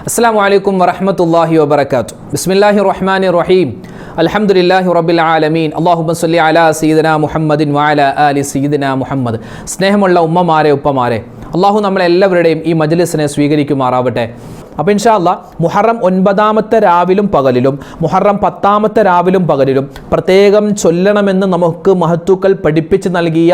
അസ്സലാമു അലൈക്കും വറഹ്മത്തുള്ളാഹി വബറകാതുഹു. ബിസ്മില്ലാഹിർ റഹ്മാനിർ റഹീം. അൽഹംദുലില്ലാഹി റബ്ബിൽ ആലമീൻ. അല്ലാഹുമ്മ സ്വല്ലി അലാ സയ്യിദിനാ മുഹമ്മദിൻ വഅലാ ആലി സയ്യിദിനാ മുഹമ്മദ്. സ്നേഹമുള്ള ഉമ്മമാരെ, ഉപ്പമാരെ, അല്ലാഹു നമ്മളെല്ലാവരുടെയും ഈ മജ്ലിസിനെ സ്വീകരിക്കുമാറാവട്ടെ. അപ്പോൾ ഇൻഷാ അല്ലാഹ് മുഹറം 9-ാമത്തെ രാവിലും പകലിലും മുഹറം 10-ാമത്തെ രാവിലും പകലിലും പ്രത്യേകം ചൊല്ലണമെന്ന് നമുക്ക് മഹത്തുക്കൾ പഠിപ്പിച്ച് നൽകിയ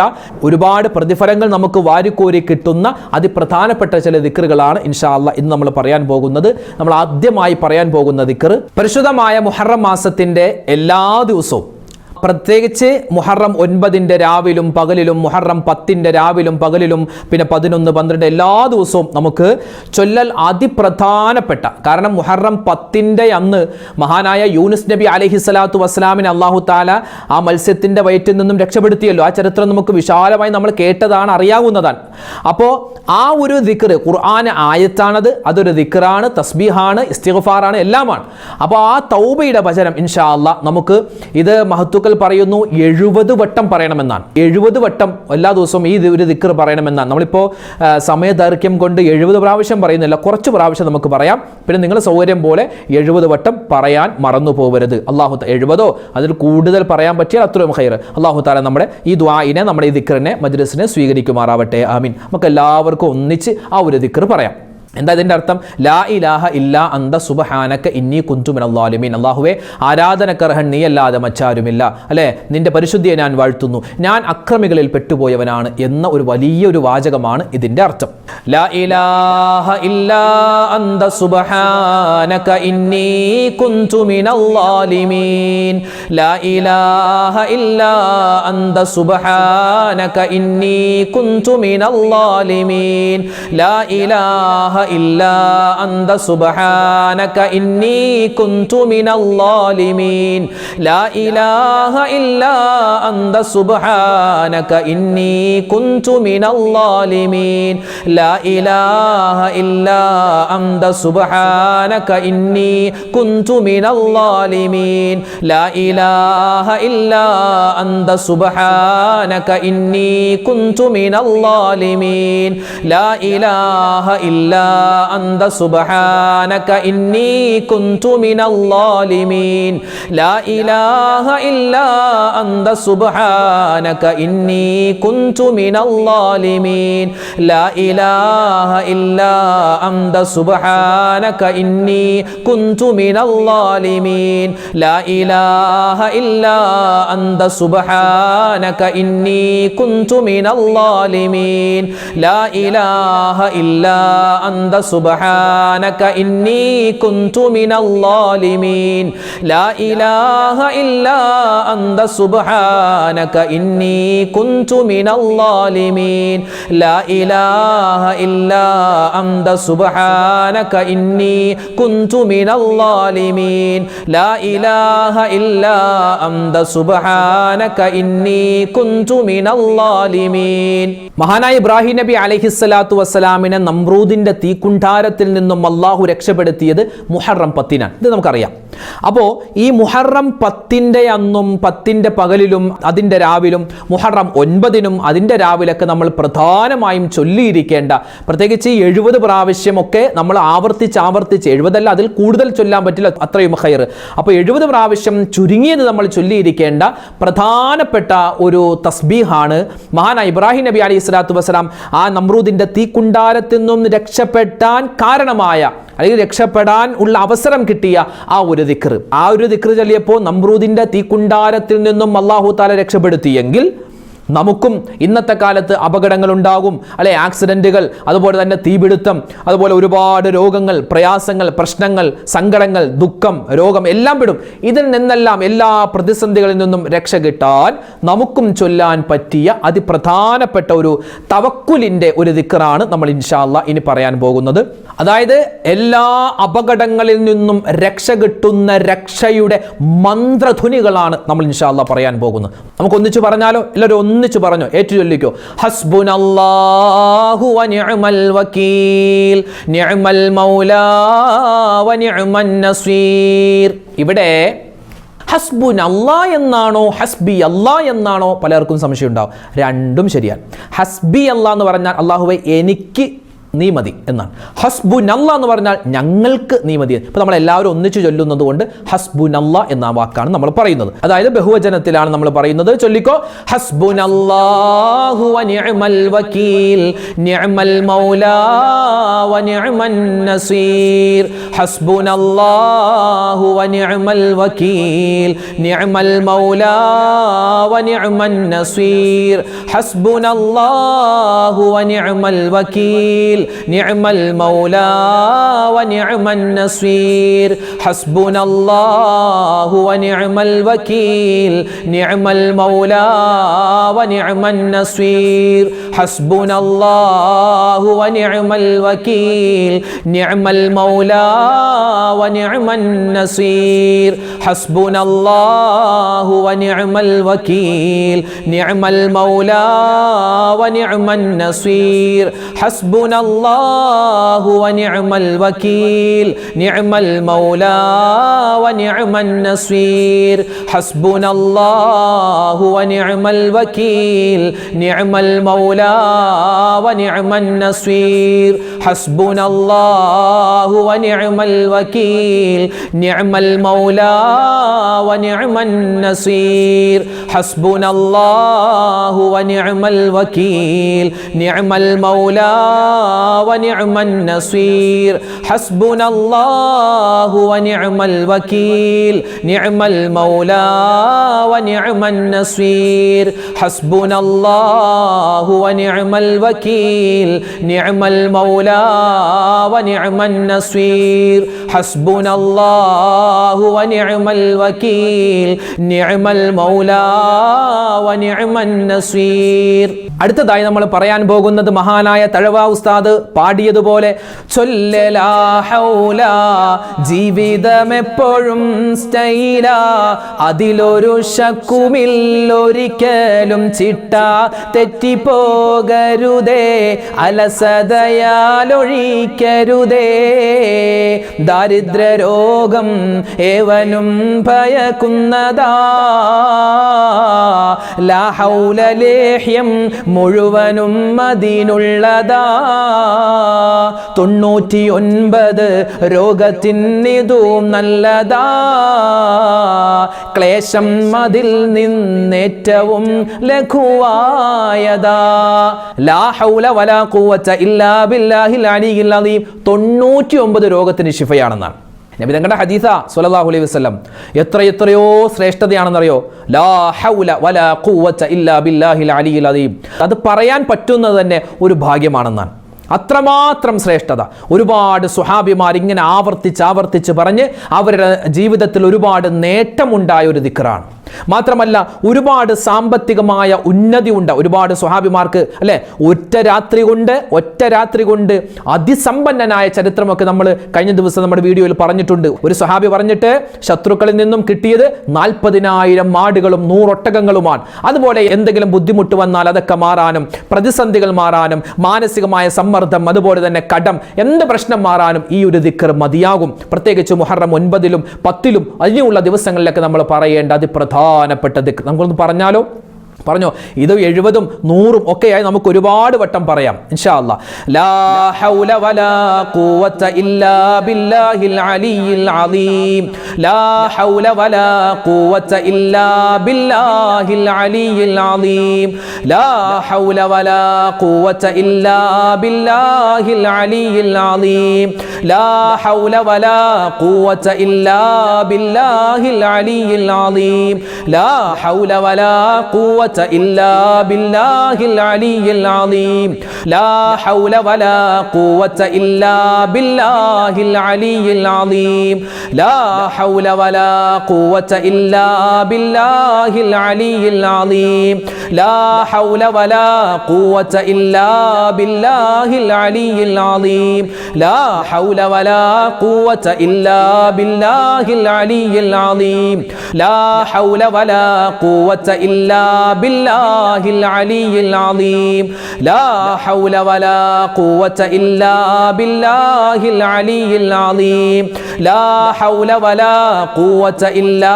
ഒരുപാട് പ്രതിഫലങ്ങൾ നമുക്ക് വാരിക്കോരി കിട്ടുന്ന അതിപ്രധാനപ്പെട്ട ചില ദിക്റുകളാണ് ഇൻഷാ അല്ലാഹ് ഇന്ന് നമ്മൾ പറയാൻ പോകുന്നത്. നമ്മൾ ആദ്യമായി പറയാൻ പോകുന്ന ദിക്ർ പരിശുദ്ധമായ മുഹറം മാസത്തിൻ്റെ എല്ലാ ദിവസവും, പ്രത്യേകിച്ച് മുഹറം 9-ന്റെ രാവിലും പകലിലും മുഹറം 10-ന്റെ രാവിലും പകലിലും പിന്നെ 11, 12 എല്ലാ ദിവസവും നമുക്ക് ചൊല്ലൽ അതിപ്രധാനപ്പെട്ട, കാരണം മുഹറം 10-ന്റെ അന്ന് മഹാനായ യൂനുസ് നബി അലൈഹിസ്സലാത്തു വസ്സലാമിനെ അല്ലാഹു തആല ആ മത്സ്യത്തിൻ്റെ വയറ്റിൽ നിന്നും രക്ഷപ്പെടുത്തിയല്ലോ. ആ ചരിത്രം നമുക്ക് വിശാലമായി നമ്മൾ കേട്ടതാണ്, അറിയാവുന്നതാണ്. അപ്പോൾ ആ ഒരു ദിക്ർ ഖുർആൻ ആയത്താണത്, അതൊരു ദിക്റാണ്, തസ്ബീഹാണ്, ഇസ്തിഗ്ഫാറാണ്, എല്ലാമാണ്. അപ്പോൾ ആ തൗബയുടെ വചനം ഇൻഷാ അല്ലാഹ് നമുക്ക് ഇത് മഹത്തുക്കൾ പറയുന്നു 70 വട്ടം പറയണമെന്നാണ്. 70 വട്ടം എല്ലാ ദിവസവും ഈ ഒരു ദിക്ർ പറയണമെന്നാണ്. നമ്മളിപ്പോൾ സമയദൈർഘ്യം കൊണ്ട് 70 പ്രാവശ്യം പറയുന്നില്ല, കുറച്ച് പ്രാവശ്യം നമുക്ക് പറയാം. പിന്നെ നിങ്ങൾ സൗകര്യം പോലെ 70 വട്ടം പറയാൻ മറന്നു പോകരുത്. അല്ലാഹു 70 അതിൽ കൂടുതൽ പറയാൻ പറ്റിയാൽ അത്രയും ഖൈർ. അല്ലാഹു തആല നമ്മുടെ ഈ ദുആഇനെ, നമ്മുടെ ഈ ദിക്റിനെ, മജ്ലിസിനെ സ്വീകരിക്കുമാറാവട്ടെ. ആമീൻ. നമുക്ക് എല്ലാവർക്കും ഒന്നിച്ച് ആ ഒരു ദിക്ർ പറയാം. എന്താ ഇതിൻ്റെ അർത്ഥം? ലാ ഇലാഹ ഇല്ലാ അന്ത സുബ്ഹാനക ഇന്നി കുന്തു മിനൽ ളാലിമീൻ. അല്ലാഹുവേ, ആരാധനക്കർഹൻ നീയല്ലാതെ മറ്റാരുമില്ല, അല്ലേ? നിന്റെ പരിശുദ്ധിയെ ഞാൻ വാഴ്ത്തുന്നു, ഞാൻ അക്രമികളിൽ പെട്ടുപോയവനാണ് എന്ന ഒരു വലിയൊരു വാചകമാണ് ഇതിൻ്റെ അർത്ഥം. ലാ ഇലാഹ ഇല്ലാ അന്ത സുബ്ഹാനക ഇന്നി കുന്തു മിനൽ ളാലിമീൻ. ലാ ഇലാഹ ഇല്ലാ അന്ത സുബ്ഹാനക ഇന്നി കുന്തു മിനൽ ളാലിമീൻ. ലാ ഇലാഹ ഇല്ലാ അന്ത സുബ്ഹാനക ഇന്നി കുന്തു മിനൽ ളാലിമീൻ. ലാ ഇലാഹ ഇല്ലാ അന്ത സുബ്ഹാനക ഇന്നി കുന്തു മിനൽ ളാലിമീൻ. ലാ ഇലാഹ ഇല്ലാ അന്ത സുബ്ഹാനക ഇന്നി കുന്തു മിനൽ ളാലിമീൻ. ലാ ഇലാഹ ഇല്ലാ അന്ത സുബ്ഹാനക ഇന്നി കുന്തു മിനൽ ളാലിമീൻ. ലാ ഇലാഹ ഇല്ലാ അന്ത സുബ്ഹാനക ഇന്നി കുന്തു മിനൽ ളാലിമീൻ. ലാ ഇലാഹ ഇല്ലാ അന്ത സുബ്ഹാനക ഇന്നി കുന്തു മിനൽ ളാലിമീൻ. ലാ ഇലാഹ ഇല്ലാ അന്ത സുബ്ഹാനക ഇന്നി കുന്തു മിനൽ ളാലിമീൻ. ലാ ഇലാഹ ഇല്ലാ അന്ത സുബ്ഹാനക ഇന്നി കുന്തു മിനൽ ളാലിമീൻ. ലാ ഇലാഹ ഇല്ലാ അന്ത സുബ്ഹാനക ഇന്നി കുന്തു മിനൽ ളാലിമീൻ. ലാ ഇലാഹ ഇല്ലാ അന്ത സുബ്ഹാനക ഇന്നി കുന്തു മിനൽ ളാലിമീൻ. ലാ ഇലാഹ ഇല്ലാ അന്ത സുബ്ഹാനക ഇന്നി കുന്തു മിനൽ ളാലിമീൻ. ലാ ഇലാഹ ഇല്ലാ അന്ത സുബ്ഹാനക ഇന്നി കുന്തു മിനൽ ളാലിമീൻ. മഹാനായ ഇബ്രാഹിം നബി അലൈഹിസ്സലാത്തു വസ്സലാമിനെ നമ്രൂദിന്റെ തീക്കുണ്ടാരത്തിൽ നിന്നും അല്ലാഹു രക്ഷപ്പെടുത്തിയത് മുഹറം 10-നാണ്. ഇത് നമുക്കറിയാം. അപ്പോൾ ഈ മുഹറം 10-ന്റെ അന്നും 10-ന്റെ പകലിലും അതിൻ്റെ രാവിലും മുഹറം 9-നും അതിൻ്റെ രാവിലൊക്കെ നമ്മൾ പ്രധാനമായും ചൊല്ലിയിരിക്കേണ്ട, പ്രത്യേകിച്ച് ഈ 70 പ്രാവശ്യമൊക്കെ നമ്മൾ ആവർത്തിച്ച് 70 അല്ല, അതിൽ കൂടുതൽ ചൊല്ലാൻ പറ്റില്ല, അത്രയും ഖൈർ. അപ്പോൾ 70 പ്രാവശ്യം ചുരുങ്ങിയത് നമ്മൾ ചൊല്ലിയിരിക്കേണ്ട പ്രധാനപ്പെട്ട ഒരു തസ്ബീഹാണ് മഹാനായ ഇബ്രാഹിം നബി അലൈഹി സ്വലാത്തു വസ്സലാം ആ നമ്രൂദിന്റെ തീക്കുണ്ടാരത്തിൽ നിന്നും രക്ഷപ്പെടാൻ കാരണമായ, അല്ലെങ്കിൽ രക്ഷപ്പെടാൻ ഉള്ള അവസരം കിട്ടിയ ആ ഒരു ദിക്ർ. ആ ഒരു ദിക്ർ ചൊല്ലിയപ്പോൾ നമ്രൂദിന്റെ തീക്കുണ്ടാരത്തിൽ നിന്നും അല്ലാഹു തആല രക്ഷപ്പെടുത്തിയെങ്കിൽ നമുക്കും ഇന്നത്തെ കാലത്ത് അപകടങ്ങൾ ഉണ്ടാകും, അല്ലെ? ആക്സിഡന്റുകൾ, അതുപോലെ തന്നെ തീപിടുത്തം, അതുപോലെ ഒരുപാട് രോഗങ്ങൾ, പ്രയാസങ്ങൾ, പ്രശ്നങ്ങൾ, സങ്കടങ്ങൾ, ദുഃഖം, രോഗം എല്ലാം പെടും. ഇതിൽ നിന്നെല്ലാം, എല്ലാ പ്രതിസന്ധികളിൽ നിന്നും രക്ഷ കിട്ടാൻ നമുക്കും ചൊല്ലാൻ പറ്റിയ അതിപ്രധാനപ്പെട്ട ഒരു തവക്കുലിന്റെ ഒരു ദിക്റാണ് നമ്മൾ ഇൻഷാ അല്ലാഹ് ഇനി പറയാൻ പോകുന്നത്. അതായത് എല്ലാ അപകടങ്ങളിൽ നിന്നും രക്ഷ കിട്ടുന്ന രക്ഷയുടെ മന്ത്രധ്വനികളാണ് നമ്മൾ ഇൻഷാ അല്ലാഹ് പറയാൻ പോകുന്നത്. നമുക്ക് ഒന്നിച്ചു പറഞ്ഞാലോ? എല്ലാവരും ഒന്നിച്ചു പറഞ്ഞോ, ഏറ്റു ചൊല്ലിക്കോ. ഹസ്ബുനല്ലാഹു വ നിഅമൽ വകീൽ, നിഅമൽ മൗലാ വ നിഅമൻ നസീർ. ഇവിടെ ഹസ്ബുൻ അല്ലാ എന്നാണോ ഹസ്ബി അല്ലാ എന്നാണോ പലർക്കും സംശയം ഉണ്ടാവും. രണ്ടും ശരിയാണ്. ഹസ്ബി അല്ലാ എന്ന് പറഞ്ഞാൽ അല്ലാഹുവേ എനിക്ക് നീ മതി എന്നാണ്. ഹസ്ബുനല്ലാ എന്ന് പറഞ്ഞാൽ ഞങ്ങൾക്ക് നീ മതി. ഇപ്പൊ നമ്മൾ എല്ലാവരും ഒന്നിച്ചു ചൊല്ലുന്നത് കൊണ്ട് ഹസ്ബുനല്ലാ എന്ന വാക്കാണ് നമ്മൾ പറയുന്നത്. അതായത് ബഹുവചനത്തിലാണ് നമ്മൾ പറയുന്നത്. ചൊല്ലിക്കോ, ഹസ്ബുനല്ലാഹു വ നിഅമൽ വകീൽ നിഅമൽ മൗലാ വ നിഅമൻ നസീർ. ഹസ്ബുനല്ലാഹു വ നിഅമൽ വകീൽ നിഅമൽ മൗലാ വ നിഅമൻ നസീർ. ഹസ്ബുനല്ലാഹു വ നിഅമൽ വകീൽ نعم المولى ونعم النصير. حسبنا الله ونعم الوكيل نعم المولى ونعم النصير. حسبنا الله ونعم الوكيل نعم المولى ونعم النصير. حسبنا الله ونعم الوكيل نعم المولى ونعم النصير. حسبنا الله ونعم الوكيل نعم المولى ونعم النصير. حسبنا الله ونعم الوكيل نعم المولى ونعم النصير. حسبنا الله ونعم الوكيل نعم المولى ونعم النصير. حسبنا الله ونعم الوكيل نعم المولى ونعم النصير. حسبنا الله ونعم الوكيل نعم المولى ونعم النصير. حسبنا الله ونعم الوكيل نعم المولى ونعم النصير. حسبنا الله ونعم الوكيل نعم المولى ونعم النصير. അടുത്തതായി നമ്മൾ പറയാൻ പോകുന്നത് മഹാനായ തഴവ ഉസ്താദ് പാടിയതുപോലെ ചൊല്ലലാ ഹൗല ജീവിതമെപ്പോഴും സ്റ്റൈല അതിലൊരു ശക്കുമില്ലൊരിക്കലും ചിട്ട തെറ്റിപ്പോകരുതേ അലസതയാലൊഴിക്കരുതേ ദാരിദ്ര്യരോഗം ഏവനും ഭയക്കുന്നതാ ലാ ഹൗല ലേഹ്യം മുഴുവനും അതിനുള്ളതാ 99 രോഗത്തിനിതും നല്ലതാ ക്ലേശം അതിൽ നിന്നേറ്റവും ലഘുവായതാ ലാ ഹൗല വലാ ഖുവത ഇല്ലാ ബില്ലാഹിൽ അലിയിൽ അദീം 99 രോഗത്തിന് ശിഫയാണെന്നാണ് നബി തങ്ങളുടെ ഹദീസ സ്വല്ലല്ലാഹു അലൈഹി വസല്ലം. എത്രയോ ശ്രേഷ്ഠതയാണെന്നറിയോ? ലാ ഹൗല വലാ ഖുവത ഇല്ലാ ബില്ലാഹിൽ അലിയിൽ അദീം. അത് പറയാൻ പറ്റുന്നത് തന്നെ ഒരു ഭാഗ്യമാണെന്നാണ്. അത്രമാത്രം ശ്രേഷ്ഠത. ഒരുപാട് സ്വഹാബിമാർ ഇങ്ങനെ ആവർത്തിച്ച് പറഞ്ഞ് അവരുടെ ജീവിതത്തിൽ ഒരുപാട് നേട്ടമുണ്ടായ ഒരു ദിക്റാണ്. മാത്രമല്ല ഒരുപാട് സാമ്പത്തികമായ ഉന്നതി ഉണ്ട് ഒരുപാട് സ്വഹാബിമാർക്ക് അല്ലെ. ഒറ്റ രാത്രി കൊണ്ട് അതിസമ്പന്നനായ ചരിത്രമൊക്കെ നമ്മൾ കഴിഞ്ഞ ദിവസം നമ്മുടെ വീഡിയോയിൽ പറഞ്ഞിട്ടുണ്ട്. ഒരു സ്വഹാബി പറഞ്ഞിട്ട് ശത്രുക്കളിൽ നിന്നും കിട്ടിയത് 40,000 മാടുകളും 100 ഒട്ടകങ്ങളുമാണ്. അതുപോലെ എന്തെങ്കിലും ബുദ്ധിമുട്ട് വന്നാൽ അതൊക്കെ മാറാനും പ്രതിസന്ധികൾ മാറാനും മാനസികമായ സമ്മർദ്ദം അതുപോലെ തന്നെ കടം എന്ത് പ്രശ്നം മാറാനും ഈ ഒരു ദിക്ർ മതിയാകും. പ്രത്യേകിച്ച് മുഹറം 9-ലും 10-ലും അതിനുള്ള ദിവസങ്ങളിലൊക്കെ നമ്മൾ പറയേണ്ട അതിപ്രധാനപ്പെട്ട ദിക്ർ. നമുക്കൊന്ന് പറഞ്ഞാലോ? പറഞ്ഞോ? ഇത് 70-ഉം 100-ഉം ഒക്കെയായി നമുക്ക് ഒരുപാട് വട്ടം പറയാം ഇൻഷാ അല്ലാഹ്. ലാ ഹൗല വലാ ഖുവത ഇല്ലാ ബില്ലാഹിൽ അലിയിൽ അദീം. ലാ ഹൗല വലാ ഖുവത ഇല്ലാ ബില്ലാഹിൽ അലിയിൽ അദീം. ലാ ഹൗല വലാ ഖുവത ഇല്ലാ ബില്ലാഹിൽ അലിയിൽ അദീം. ലാ ഹൗല വലാ ഖുവത ഇല്ലാ ബില്ലാഹിൽ അലിയിൽ അദീം. ലാ ഹൗല വലാ ഖുവത إلا بالله العلي العظيم. لا حول ولا قوة إلا بالله العلي العظيم. لا حول ولا قوة إلا بالله العلي العظيم. لا حول ولا قوة إلا بالله العلي العظيم. لا حول ولا قوة إلا بالله العلي العظيم. لا حول ولا قوة إلا بالله العلي العظيم. لا حول ولا قوة إلا بالله العلي العظيم. ലാ ഹൗല വലാ ഖുവത ഇല്ലാ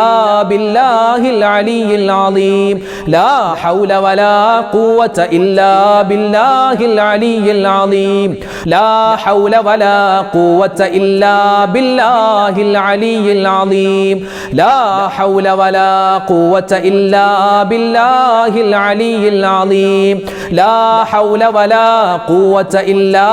ബില്ലാഹിൽ അലിയിൽ അലീം ലാ ഹൗല വലാ ഖുവത ഇല്ലാ ബില്ലാഹിൽ അലിയിൽ അലീം ലാ ഹൗല വലാ ഖുവത ഇല്ലാ ബില്ലാഹിൽ അലിയിൽ അലീം ലാ ഹൗല വലാ ഖുവത ഇല്ലാ ബില്ലാഹിൽ അലിയിൽ അലീം ലാ ഹൗല വലാ ഖുവത ഇല്ലാ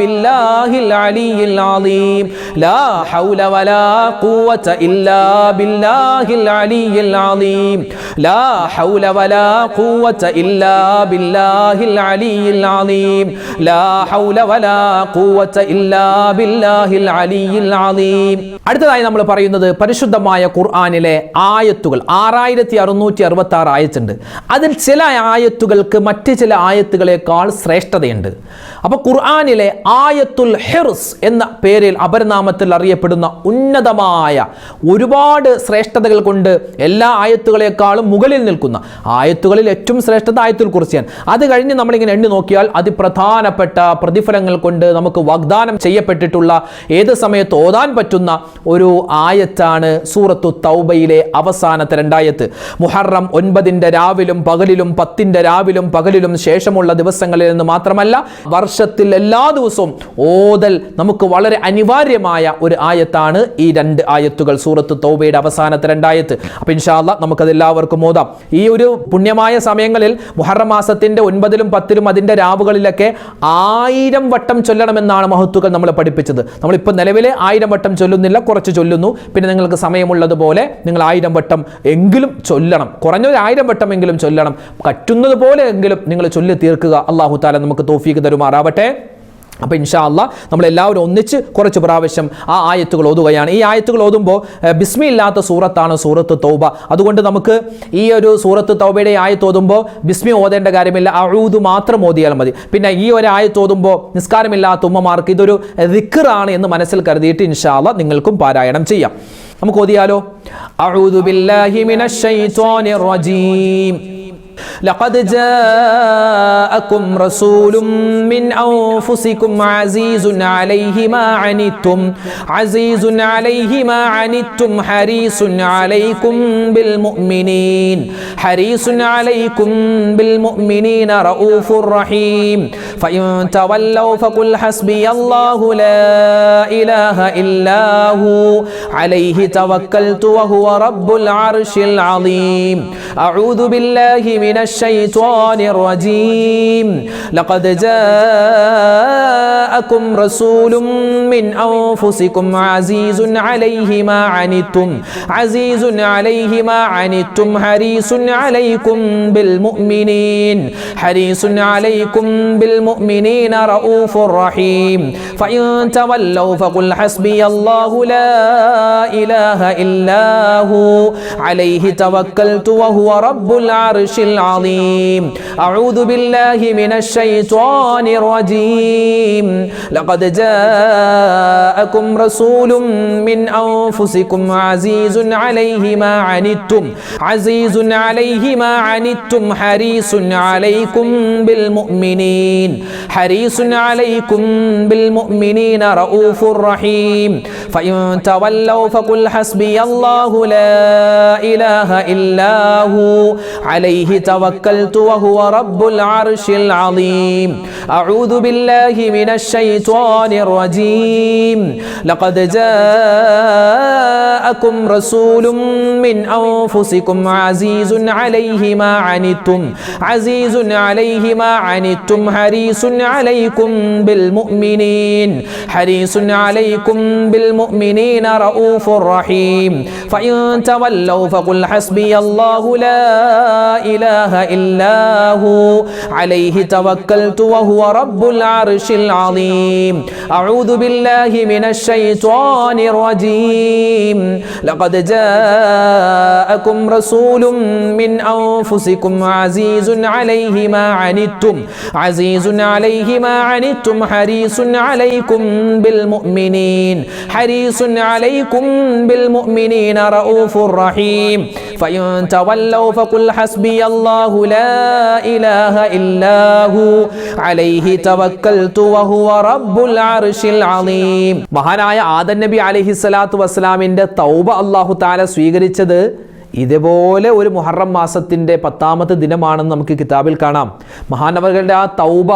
ബില്ലാഹിൽ അലിയിൽ അലീം ലാ ഹൗല വലാ ഖുവത ഇല്ലാ ബില്ലാഹിൽ അലിയിൽ അലീം ലാ ഹൗല വലാ ഖുവത ഇല്ലാ ബില്ലാഹിൽ അലിയിൽ അലീം ലാ ഹൗല വലാ ഖുവത ഇല്ലാ ബില്ലാഹിൽ അലിയിൽ അലീം. അടുത്തതായി നമ്മൾ പറയുന്നത് പരിശുദ്ധമായ ഖുർആനിലെ ആയത്തുകൾ 6666 ആയത്തുണ്ട്. അതിൽ ചില ആയത്തുകൾക്ക് മറ്റ് ചില ആയത്തുകളെക്കാൾ ശ്രേഷ്ഠതയുണ്ട്. അപ്പോൾ ഖുർആനിലെ ആയത്തുൽ ഹിർസ് എന്ന പേരിൽ അപരനാമത്തിൽ അറിയപ്പെടുന്ന ഉന്നതമായ ഒരുപാട് ശ്രേഷ്ഠതകൾ കൊണ്ട് എല്ലാ ആയത്തുകളെക്കാളും മുകളിൽ നിൽക്കുന്ന ആയത്തുകളിൽ ഏറ്റവും ശ്രേഷ്ഠത ആയത്തുൽ കുർസിയാണ്. അത് കഴിഞ്ഞ് നമ്മളിങ്ങനെ എണ്ണി നോക്കിയാൽ അതിപ്രധാനപ്പെട്ട പ്രതിഫലങ്ങൾ കൊണ്ട് നമുക്ക് വാഗ്ദാനം ചെയ്യപ്പെട്ടിട്ടുള്ള ഏത് സമയത്ത് ഓതാൻ പറ്റുന്ന ഒരു ആയത്താണ് സൂറത്തു തൗബയിലെ അവസാനത്തെ 2 ആയത്ത്. മുഹറം 9 രാവിലും പകലിലും 10 രാവിലും പകലിലും ശേഷമുള്ള ദിവസങ്ങളിൽ നിന്ന് മാത്രമല്ല വർഷത്തിൽ എല്ലാ ദിവസവും ഓതൽ നമുക്ക് വളരെ അനിവാര്യമായ ഒരു ആയത്താണ് ഈ 2 ആയത്തുകൾ, സൂറത്തു തൗബയുടെ അവസാനത്തെ 2 ആയത്ത്. അപ്പോൾ ഇൻഷാ അല്ലാഹ് നമുക്കത് എല്ലാവർക്കും ഓതാം. ഈ ഒരു പുണ്യമായ സമയങ്ങളിൽ മുഹറം മാസത്തിന്റെ 9ലും 10ലും അതിന്റെ രാവുകളിലൊക്കെ 1000 വട്ടം ചൊല്ലണമെന്നാണ് മഹത്തുക്കൾ നമ്മളെ പഠിപ്പിച്ചത്. നമ്മളിപ്പോൾ നിലവിലെ 1000 വട്ടം ചൊല്ലുന്നില്ല, കുറച്ച് ചൊല്ലുന്നു. പിന്നെ നിങ്ങൾക്ക് സമയമുള്ളതുപോലെ നിങ്ങൾ 1000 വട്ടം എങ്കിലും ചൊല്ലണം. കുറഞ്ഞൊരു 1000 വട്ടം എങ്കിലും ചൊല്ലണം. പറ്റുന്നത് പോലെ എങ്കിലും നിങ്ങൾ ചൊല്ലി തീർക്കുക. അല്ലാഹു തആല നമുക്ക് തൗഫീഖ് തരുമാറാവട്ടെ. അപ്പോൾ ഇൻഷാ അല്ലാഹ് നമ്മളെല്ലാവരും ഒന്നിച്ച് കുറച്ച് പ്രാവശ്യം ആ ആയത്തുകൾ ഓതുകയാണ്. ഈ ആയത്തുകൾ ഓതുമ്പോൾ ബിസ്മി ഇല്ലാത്ത സൂറത്താണ് സൂറത്ത് തൗബ. അതുകൊണ്ട് നമുക്ക് ഈ ഒരു സൂറത്ത് തൗബയുടെ ആയത്ത് ഓതുമ്പോൾ ബിസ്മി ഓതേണ്ട കാര്യമില്ല, അഊദു മാത്രം ഓതിയാൽ മതി. പിന്നെ ഈ ഒരു ആയത്ത് ഓതുമ്പോൾ നിസ്കാരമില്ലാത്ത ഉമ്മമാർക്ക് ഇതൊരു ദിക്റാണ് എന്ന് മനസ്സിൽ കരുതിയിട്ട് ഇൻഷാ അല്ലാഹ് നിങ്ങൾക്കും പാരായണം ചെയ്യാം. നമുക്ക് ഓതിയാലോ. അഊദു ബില്ലാഹി മിനശ് ശൈത്വാനിർ റജീം. لقد جاءكم رسول من أنفسكم عزيز عليه ما عنتم حريص عليكم بالمؤمنين رؤوف رحيم فإن تولوا فقل حسبي الله لا إله إلا هو عليه توكلت وهو رب العرش العظيم. أعوذ بالله من الشيطان الرجيم. لقد جاءكم رسول من أنفسكم عزيز عليه ما عنتم حريص عليكم بالمؤمنين رؤوف رحيم فإن تولوا فقل حسبي الله لا إله إلا هو عليه توكلت وهو رب العرش العظيم. أعوذ بالله من الشيطان الرجيم. لقد جاءكم رسول من أنفسكم عزيز عليه ما عنتم حريص عليكم بالمؤمنين رؤوف رحيم فإن تولوا فقل حسبي الله لا إله إلا هو عليه توكلت وهو رب العرش العظيم. أعوذ بالله من الشيطان الرجيم. لقد جاءكم رسول من أنفسكم عزيز عليه ما عنتم حريص عليكم بالمؤمنين رؤوف رحيم فإن تولوا فقل حسبي الله لا إله إلا هو عليه توكلت وهو رب العرش العظيم. أعوذ بالله من الشيطان الرجيم. لقد جاءكم رسول من أنفسكم عزيز عليه ما عنتم حريص عليكم بالمؤمنين رؤوف رحيم ഫഇൻ തവല്ലൗ ഫഖുൽ ഹസ്ബിയല്ലാഹു ലാ ഇലാഹ ഇല്ലാഹു അലൈഹി തവക്കൽതു വഹുവ റബ്ബുൽ അർശിൽ അളീം. മഹാനായ ആദം നബി അലൈഹിസ്സലാത്തു വസ്സലാമിന്റെ തൗബ അല്ലാഹു തആല സ്വീകരിച്ചത് ഇതുപോലെ ഒരു മുഹറം മാസത്തിന്റെ 10ാമത്തെ ദിനമാണെന്ന് നമുക്ക് കിതാബിൽ കാണാം. മഹാനവറുകളുടെ ആ തൗബ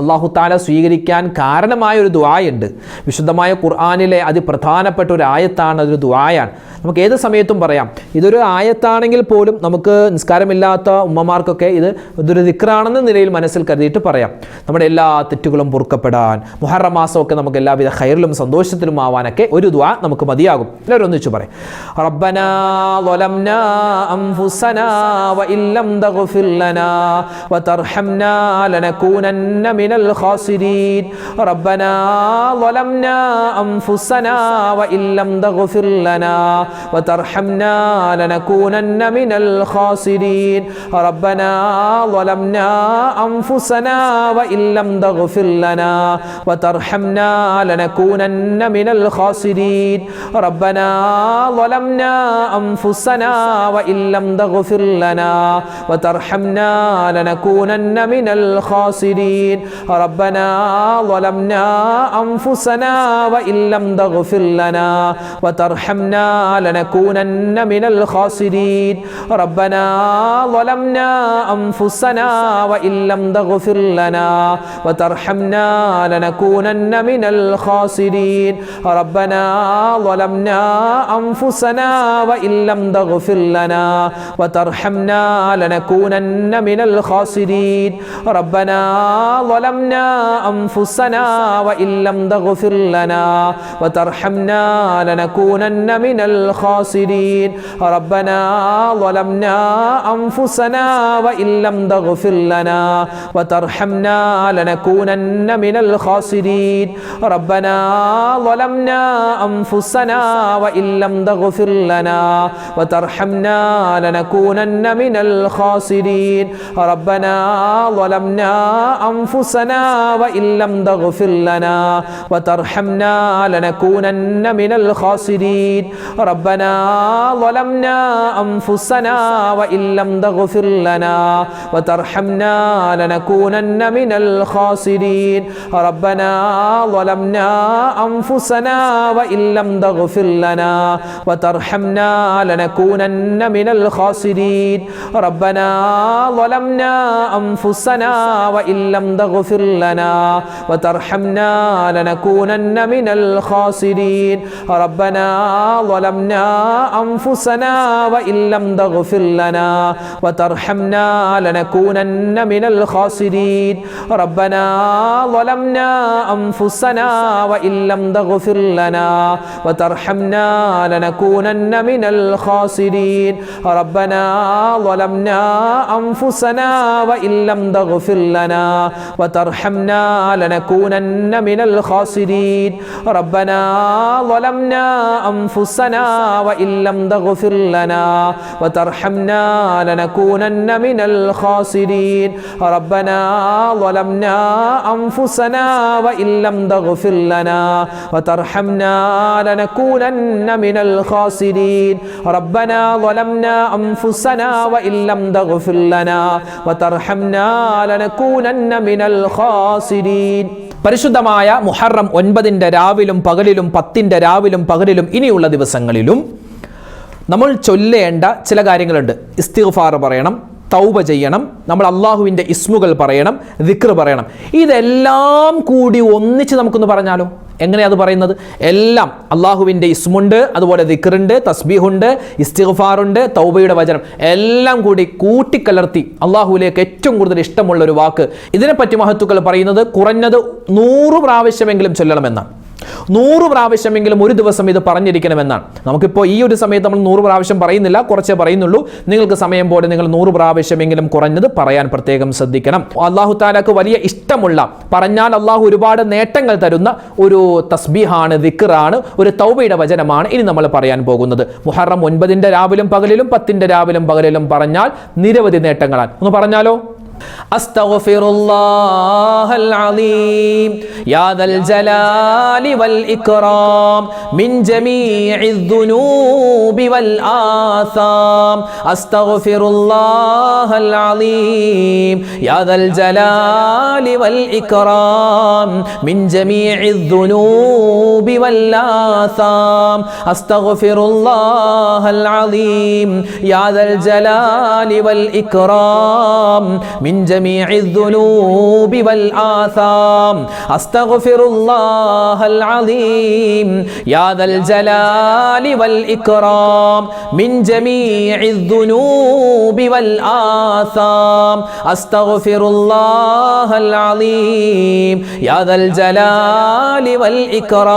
അല്ലാഹു തആല സ്വീകരിക്കാൻ കാരണമായ ഒരു ദുആയുണ്ട്. വിശുദ്ധമായ ഖുർആനിലെ അതിപ്രധാനപ്പെട്ട ഒരു ആയത്താണ്, അതൊരു ദുആയാണ്. നമുക്ക് ഏത് സമയത്തും പറയാം. ഇതൊരു ആയത്താണെങ്കിൽ പോലും നമുക്ക് നിസ്കാരമില്ലാത്ത ഉമ്മമാർക്കൊക്കെ ഇതൊരു ദിക്റാണെന്ന നിലയിൽ മനസ്സിൽ കരുതിയിട്ട് പറയാം. നമ്മുടെ എല്ലാ തെറ്റുകളും പൊറുക്കപ്പെടാൻ, മുഹറം മാസമൊക്കെ നമുക്ക് എല്ലാവിധ ഖൈറിലും സന്തോഷത്തിലും ആവാനൊക്കെ ഒരു ദുആ നമുക്ക് മതിയാകും. എല്ലാവരും ഒന്നിച്ചു പറയും. റബ്ബനാ ളലംനാ അൻഫുസനാ വഇല്ലം തഗ്ഫിർ ലനാ വതർഹംനാ ലനകൂനന്ന മിനൽ ഖാസിരീൻ. റബ്ബനാ ളലംനാ അൻഫുസനാ വഇല്ലം തഗ്ഫിർ ലനാ وترحمنا لنكونن من الخاسرين. ربنا ظلمنا أنفسنا وإن لم تغفر لنا وترحمنا لنكونن من الخاسرين. ربنا ظلمنا أنفسنا وإن لم تغفر لنا وترحمنا لنكونن من الخاسرين. ربنا ظلمنا أنفسنا وإن لم تغفر لنا وترحمنا لنكونن من الخاسرين. ربنا ظلمنا أنفسنا وإن لم تغفر لنا وترحمنا لنكونن من الخاسرين. ربنا ظلمنا أنفسنا وإن لم تغفر لنا وترحمنا لنكونن من الخاسرين. ربنا ظلمنا أنفسنا وإن لم تغفر لنا وترحمنا لنكونن من الخاسرين. ربنا ظلمنا أنفسنا وإن لم تغفر لنا وترحمنا لنكونن من الخاسرين. ربنا ظلمنا أنفسنا وإن لم تغفر لنا وترحمنا لنكونن من الخاسرين. ربنا ظلمنا أنفسنا وإن لم تغفر لنا وترحمنا لنكونن من الخاسرين. ربنا ظلمنا أنفسنا وإن لم تغفر لنا وترحمنا لنكونن من الخاسرين. ربنا ظلمنا أنفسنا وإن لم تغفر لنا وترحمنا لنكونن من الخاسرين. ربنا ظلمنا أنفسنا وإن لم تغفر لنا وترحمنا لنكونن من الخاسرين. ربنا ظلمنا أنفسنا وإن لم تغفر لنا وترحمنا لنكونن من الخاسرين. ربنا ظلمنا أنفسنا وإن لم تغفر لنا وترحمنا لنكونن من الخاسرين. ربنا ظلمنا أنفسنا وإن لم تغفر لنا وترحمنا لنكونن من الخاسرين. ربنا ظلمنا أنفسنا وإن لم تغفر لنا وترحمنا لنكونن من الخاسرين. ربنا ظلمنا أنفسنا وإن لم تغفر لنا وترحمنا لنكونن من الخاسرين. ربنا ظلمنا أنفسنا وإن لم تغفر لنا وترحمنا لنكونن من الخاسرين. പരിശുദ്ധമായ മുഹറം 9ന്റെ രാവിലും പകലിലും 10ന്റെ രാവിലും പകലിലും ഇനിയുള്ള ദിവസങ്ങളിലും നമ്മൾ ചൊല്ലേണ്ട ചില കാര്യങ്ങളുണ്ട്. ഇസ്തിഗ്ഫാർ പറയണം, തൗബ ചെയ്യണം, നമ്മൾ അള്ളാഹുവിൻ്റെ ഇസ്മുകൾ പറയണം, ദിക്ർ പറയണം. ഇതെല്ലാം കൂടി ഒന്നിച്ച് നമുക്കൊന്ന് പറഞ്ഞാലോ? എങ്ങനെയാണ് അത് പറയുന്നത്? എല്ലാം അള്ളാഹുവിൻ്റെ ഇസ്മുണ്ട്, അതുപോലെ ദിക്റുണ്ട്, തസ്ബീഹുണ്ട്, ഇസ്തിഗ്ഫാറുണ്ട്, തൗബയുടെ വചനം എല്ലാം കൂടി കൂട്ടിക്കലർത്തി അള്ളാഹുവിലേക്ക് ഏറ്റവും കൂടുതൽ ഇഷ്ടമുള്ള ഒരു വാക്ക്. ഇതിനെപ്പറ്റി മഹത്തുക്കൾ പറയുന്നത് കുറഞ്ഞത് 100 പ്രാവശ്യമെങ്കിലും ചൊല്ലണമെന്നാണ്. 100 പ്രാവശ്യമെങ്കിലും ഒരു ദിവസം ഇത് പറഞ്ഞിരിക്കണമെന്നാണ്. നമുക്കിപ്പോൾ ഈ ഒരു സമയത്ത് നമ്മൾ 100 പ്രാവശ്യം പറയുന്നില്ല, കുറച്ചേ പറയുന്നുള്ളൂ. നിങ്ങൾക്ക് സമയം പോലെ നിങ്ങൾ 100 പ്രാവശ്യമെങ്കിലും കുറഞ്ഞത് പറയാൻ പ്രത്യേകം ശ്രദ്ധിക്കണം. അള്ളാഹു താലാക്ക് വലിയ ഇഷ്ടമുള്ള, പറഞ്ഞാൽ അള്ളാഹു ഒരുപാട് നേട്ടങ്ങൾ തരുന്ന ഒരു തസ്ബീഹാണ്, ദിക്റാണ്, ഒരു തൗബയുടെ വചനമാണ് ഇനി നമ്മൾ പറയാൻ പോകുന്നത്. മുഹറം 9ന്റെ രാവിലും പകലിലും 10ന്റെ രാവിലും പകലിലും പറഞ്ഞാൽ നിരവധി നേട്ടങ്ങളാണ്. ഒന്ന് പറഞ്ഞാലോ? അസ്തഗ്ഫിറുല്ലാഹൽ അലീം യാ ദൽ ജലാലി വൽ ഇക്റാം മിൻ ജമീഇ ദുനൂബി വൽ ആസാം. അസ്തഗ്ഫിറുല്ലാഹൽ അലീം യാ ദൽ ജലാലി വൽ ഇക്റാം മിൻ ജമീഇ ദുനൂബി വൽ ആസാം. അസ്തഗ്ഫിറുല്ലാഹൽ അലീം യാ ദൽ ജലാലി വൽ ഇക്റാം മിൻ ജമീഇ ദുനൂബി വൽ ആസാം. അസ്തഗ്ഫിറുല്ലാഹൽ അലീം യാ ദൽ ജലാലി വൽ ഇക്റാം മിൻ ജമീഇ ദുനൂബി വൽ ആസാം. അസ്തഗ്ഫിറുല്ലാഹൽ അലീം യാ ദൽ ജലാലി വൽ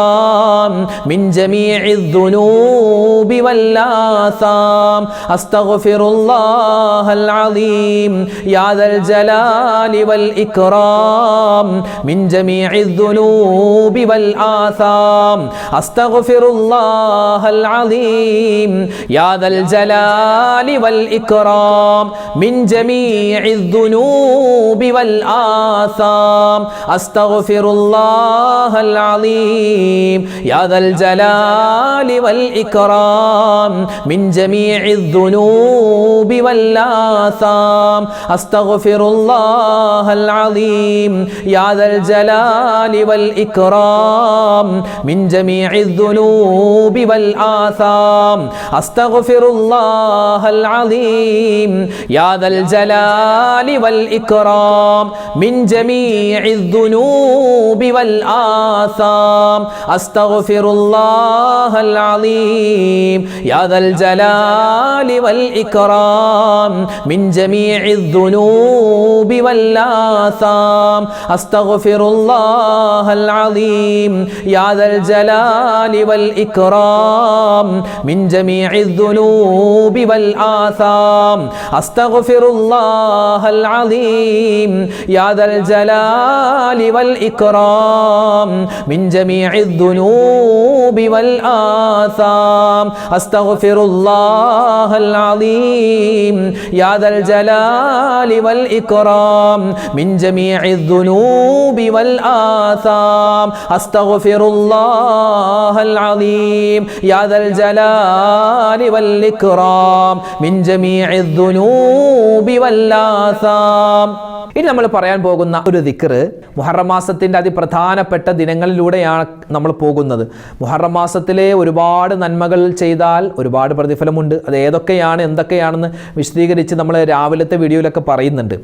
ഇക്റാം മിൻ ജമീഇ ദുനൂബി വൽ ആസാം. അസ്തഗ്ഫിറുല്ലാഹൽ അലീം യാ ദൽ ജലാലി വൽ ഇക്റാം മിൻ ജമീഇ ദുനൂബി വൽ ആസാം. അസ്തഗ്ഫിറുല്ലാഹൽ അലീം യാ ദൽ ജലാലി വൽ ഇക്റാം മിൻ ജമീഇ ദുനൂബി വൽ ആസാം. അസ്തഗ്ഫിറുല്ലാഹൽ അലീം യാ ദൽ ജലാലി വൽ ഇക്റാം മിൻ ജമീഇ ദുനൂബി വൽ ആസാം. അസ്തഗ്ഫിറുല്ലാഹൽ അലീം യാ ദൽ ജലാലി വൽ ഇക്റാം മിൻ ജമീഇ ദുനൂബി വൽ ആസാം. അസ്തഗ്ഫിറുല്ലാഹൽ അലീം യാ ദൽ ജലാലി വൽ ഇക്റാം മിൻ ജമീഇ ദുനൂബി വൽ ആസാം. അസ്തഗ്ഫിറുല്ലാഹൽ അലീം യാ ദൽ ജലാലി വൽ ഇക്റാം മിൻ ജമീഇ ദുനൂബി വൽ ആസാം. അസ്തഗ്ഫിറുല്ലാഹൽ അലീം യാ ദൽ ജലാലി വൽ ഇക്റാം മിൻ ജമീഇ ദുനൂബി വൽ ആസാം. അസ്തഗ്ഫിറുല്ലാഹൽ അലീം യാ ദൽ ജലാലി വൽ ഇക്റാം മിൻ ജമീഇ ദുനൂബി വൽ ആസാം. അസ്തഗ്ഫിറുല്ലാഹൽ അലീം യാ ദൽ ജലാലി വൽ ഇക്റാം മിൻ ജമീഇ ദുനൂബി വൽ ആസാം. അസ്തഗ്ഫിറുല്ലാഹൽ അലീം യാ ദൽ ജലാലി വൽ ഇക്റാം മിൻ ജമീഇ ദുനൂബി വൽ ആസാം. ഇനി നമ്മൾ പറയാൻ പോകുന്ന ഒരു ദിക്ർ മുഹറം മാസത്തിൻ്റെ അതിപ്രധാനപ്പെട്ട ദിനങ്ങളിലൂടെയാണ് നമ്മൾ പോകുന്നത്. മുഹറം മാസത്തിലെ ഒരുപാട് നന്മകൾ ചെയ്താൽ ഒരുപാട് പ്രതിഫലമുണ്ട്. അത് ഏതൊക്കെയാണ് എന്തൊക്കെയാണെന്ന് വിശദീകരിച്ച് നമ്മൾ രാവിലത്തെ വീഡിയോയിലൊക്കെ പറയുന്നുണ്ട്.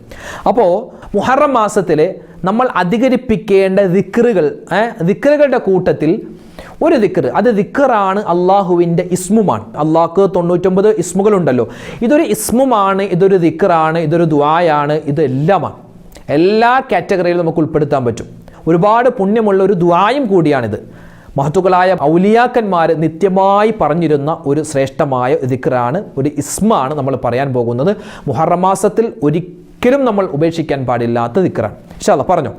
അപ്പോൾ മുഹറം മാസത്തിലെ നമ്മൾ അധികരിപ്പിക്കേണ്ട ദിക്റുകളുടെ കൂട്ടത്തിൽ ഒരു ദിക്ർ, അത് ദിക്റാണ് അള്ളാഹുവിൻ്റെ ഇസ്മുമാണ്. അള്ളാഹ്ക്ക് 99 ഇസ്മുകളുണ്ടല്ലോ. ഇതൊരു ഇസ്മുമാണ്, ഇതൊരു ദിക്റാണ്, ഇതൊരു ദുആയാണ്, ഇതെല്ലാമാണ്. എല്ലാ കാറ്റഗറിയിലും നമുക്ക് ഉൾപ്പെടുത്താൻ പറ്റും. ഒരുപാട് പുണ്യമുള്ള ഒരു ദുആയും കൂടിയാണിത്. മഹത്തുക്കളായ ഔലിയാക്കന്മാർ നിത്യമായി പറഞ്ഞിരുന്ന ഒരു ശ്രേഷ്ഠമായ ദിക്റാണ്, ഒരു ഇസ്മാണ് നമ്മൾ പറയാൻ പോകുന്നത്. മുഹറം മാസത്തിൽ ഒരിക്കലും നമ്മൾ ഉപേക്ഷിക്കാൻ പാടില്ലാത്ത ദിക്റാണ്. ഇൻഷാ അല്ലാഹ് പറഞ്ഞോ.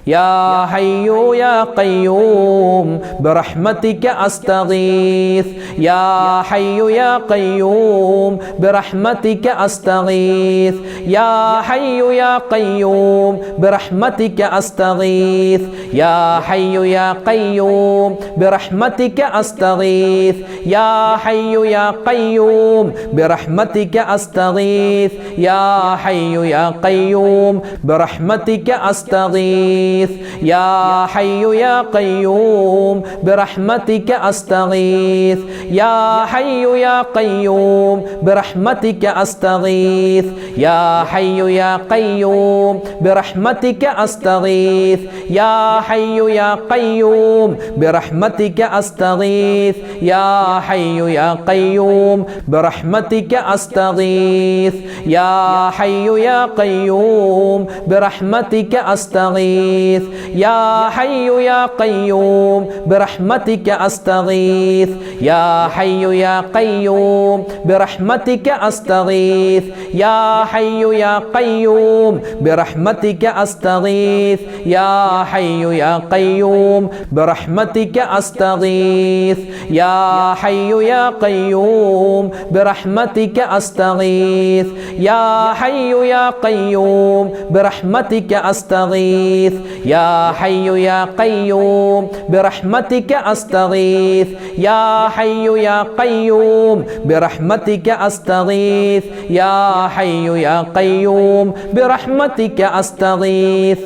يا حي يا قيوم برحمتك أستغيث يا حي يا قيوم برحمتك أستغيث يا حي يا قيوم برحمتك أستغيث يا حي يا قيوم برحمتك أستغيث يا حي يا قيوم برحمتك أستغيث يا حي يا قيوم برحمتك أستغيث يا حي يا قيوم برحمتك أستغيث يا حي يا قيوم برحمتك أستغيث يا حي يا قيوم برحمتك أستغيث يا حي يا قيوم برحمتك أستغيث يا حي يا قيوم برحمتك أستغيث يا حي يا قيوم برحمتك أستغيث അസ്തഗീസ് യാ ഹയ്യു യാ ഖയ്യൂം ബിറഹ്മതിക അസ്തഗീസ് യാ ഹയ്യു യാ ഖയ്യൂം ബിറഹ്മതിക അസ്തഗീസ് യാ ഹയ്യു യാ ഖയ്യൂം ബിറഹ്മതിക അസ്തഗീസ് യാ ഹയ്യു യാ ഖയ്യൂം ബിറഹ്മതിക അസ്തഗീസ് യാ ഹയ്യു യാ ഖയ്യൂം ബിറഹ്മതിക അസ്തഗീസ് യാ ഹയ്യു യാ ഖയ്യൂം ബിറഹ്മതിക അസ്തഗീസ് യാ ഹയ്യു യാ ഖയ്യൂം ബിറഹ്മതിക അസ്തഗീസ് യാ ഹയ്യു യാ ഖയ്യൂം ബിറഹ്മതിക അസ്തഗീസ് യാ ഹയ്യു യാ ഖയ്യൂം ബിറഹ്മതിക അസ്തഗീസ്.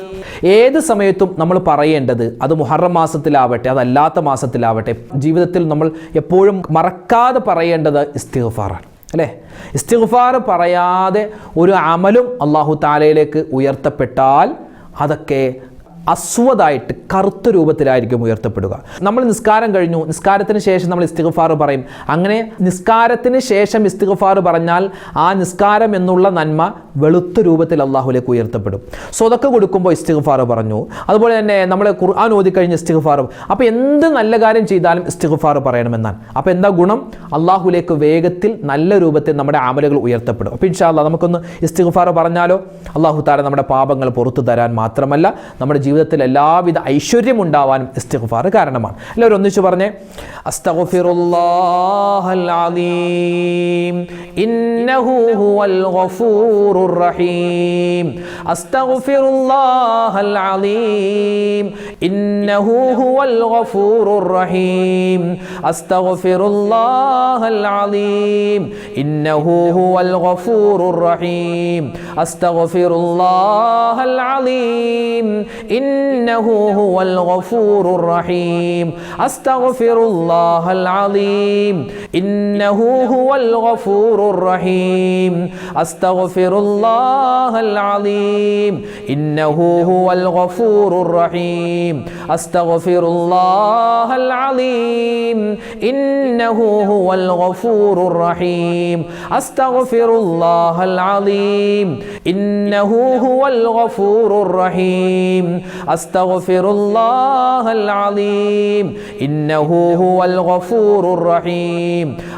ഏത് സമയത്തും നമ്മൾ പറയേണ്ടത്, അത് മുഹറം മാസത്തിലാവട്ടെ അതല്ലാത്ത മാസത്തിലാവട്ടെ, ജീവിതത്തിൽ നമ്മൾ എപ്പോഴും മറക്കാതെ പറയേണ്ടത് ഇസ്തിഗ്ഫാറാണ് അല്ലേ? ഇസ്തിഗ്ഫാർ പറയാതെ ഒരു അമലും അല്ലാഹു തആലയിലേക്ക് ഉയർത്തപ്പെട്ടാൽ അതൊക്കെ അസ്വദായിട്ട് കറുത്ത രൂപത്തിലായിരിക്കും ഉയർത്തപ്പെടുക. നമ്മൾ നിസ്കാരം കഴിഞ്ഞു, നിസ്കാരത്തിന് ശേഷം നമ്മൾ ഇസ്തിഗ്ഫാർ പറയും. അങ്ങനെ നിസ്കാരത്തിന് ശേഷം ഇസ്തിഗ്ഫാർ പറഞ്ഞാൽ ആ നിസ്കാരം എന്നുള്ള നന്മ വെളുത്ത രൂപത്തിൽ അള്ളാഹുലേക്ക് ഉയർത്തപ്പെടും. സ്വതക്ക കൊടുക്കുമ്പോൾ ഇസ്തിഗ്ഫാർ പറഞ്ഞു, അതുപോലെ തന്നെ നമ്മൾ ഖുർആൻ ഓതിക്കഴിഞ്ഞ് ഇസ്തിഗ്ഫാർ. അപ്പോൾ എന്ത് നല്ല കാര്യം ചെയ്താലും ഇസ്തിഗ്ഫാർ പറയണമെന്നാണ്. അപ്പോൾ എന്താ ഗുണം? അള്ളാഹുലേക്ക് വേഗത്തിൽ നല്ല രൂപത്തിൽ നമ്മുടെ അമലുകൾ ഉയർത്തപ്പെടും. അപ്പോൾ ഇൻഷാ അല്ലാഹ് നമുക്കൊന്ന് ഇസ്തിഗ്ഫാർ പറഞ്ഞാലോ. അള്ളാഹു തആല നമ്മുടെ പാപങ്ങൾ പുറത്തു തരാൻ മാത്രമല്ല നമ്മുടെ ജീവിതത്തിൽ എല്ലാവിധ ഐശ്വര്യം ഉണ്ടാവാനും ഇസ്തിഗ്ഫാർ കാരണമാണ്. എല്ലാവരും ഒന്നിച്ചു പറഞ്ഞേ, അസ്തഗ്ഫിറുല്ലാഹൽ അലീം ഇന്നഹു ഹുവൽ ഗഫൂറുർ റഹീം. അസ്തഗ്ഫിറുല്ലാഹൽ അലീം ഇന്നഹു ഹുവൽ ഗഫൂറുർ റഹീം. അസ്തഗ്ഫിറുല്ലാഹൽ അലീം ഇന്നഹു ഹുവൽ ഗഫൂറുർ റഹീം. അസ്തഗ്ഫിറുല്ലാഹൽ അലീം إنه هو الغفور الرحيم. أستغفر الله العظيم إنه هو الغفور الرحيم. أستغفر الله العظيم إنه هو الغفور الرحيم. أستغفر الله العظيم إنه هو الغفور الرحيم. أستغفر الله العظيم إنه هو الغفور الرحيم. أستغفر الله العظيم إنه هو الغفور الرحيم.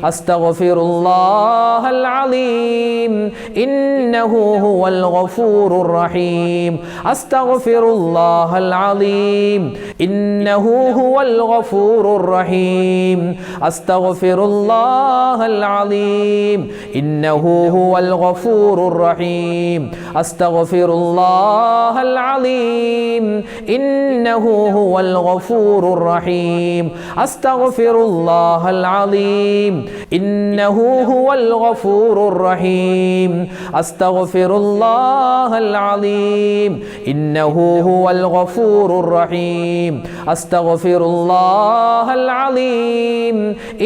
أستغفر الله العظيم إنه هو الغفور الرحيم. أستغفر الله العظيم إنه هو الغفور الرحيم. أستغفر الله العظيم إنه هو الغفور الرحيم. أستغفر الله العظيم إنه هو الغفور الرحيم. أستغفر الله العظيم إنه هو الغفور الرحيم. أستغفر الله العظيم إنه هو الغفور الرحيم. أستغفر الله العظيم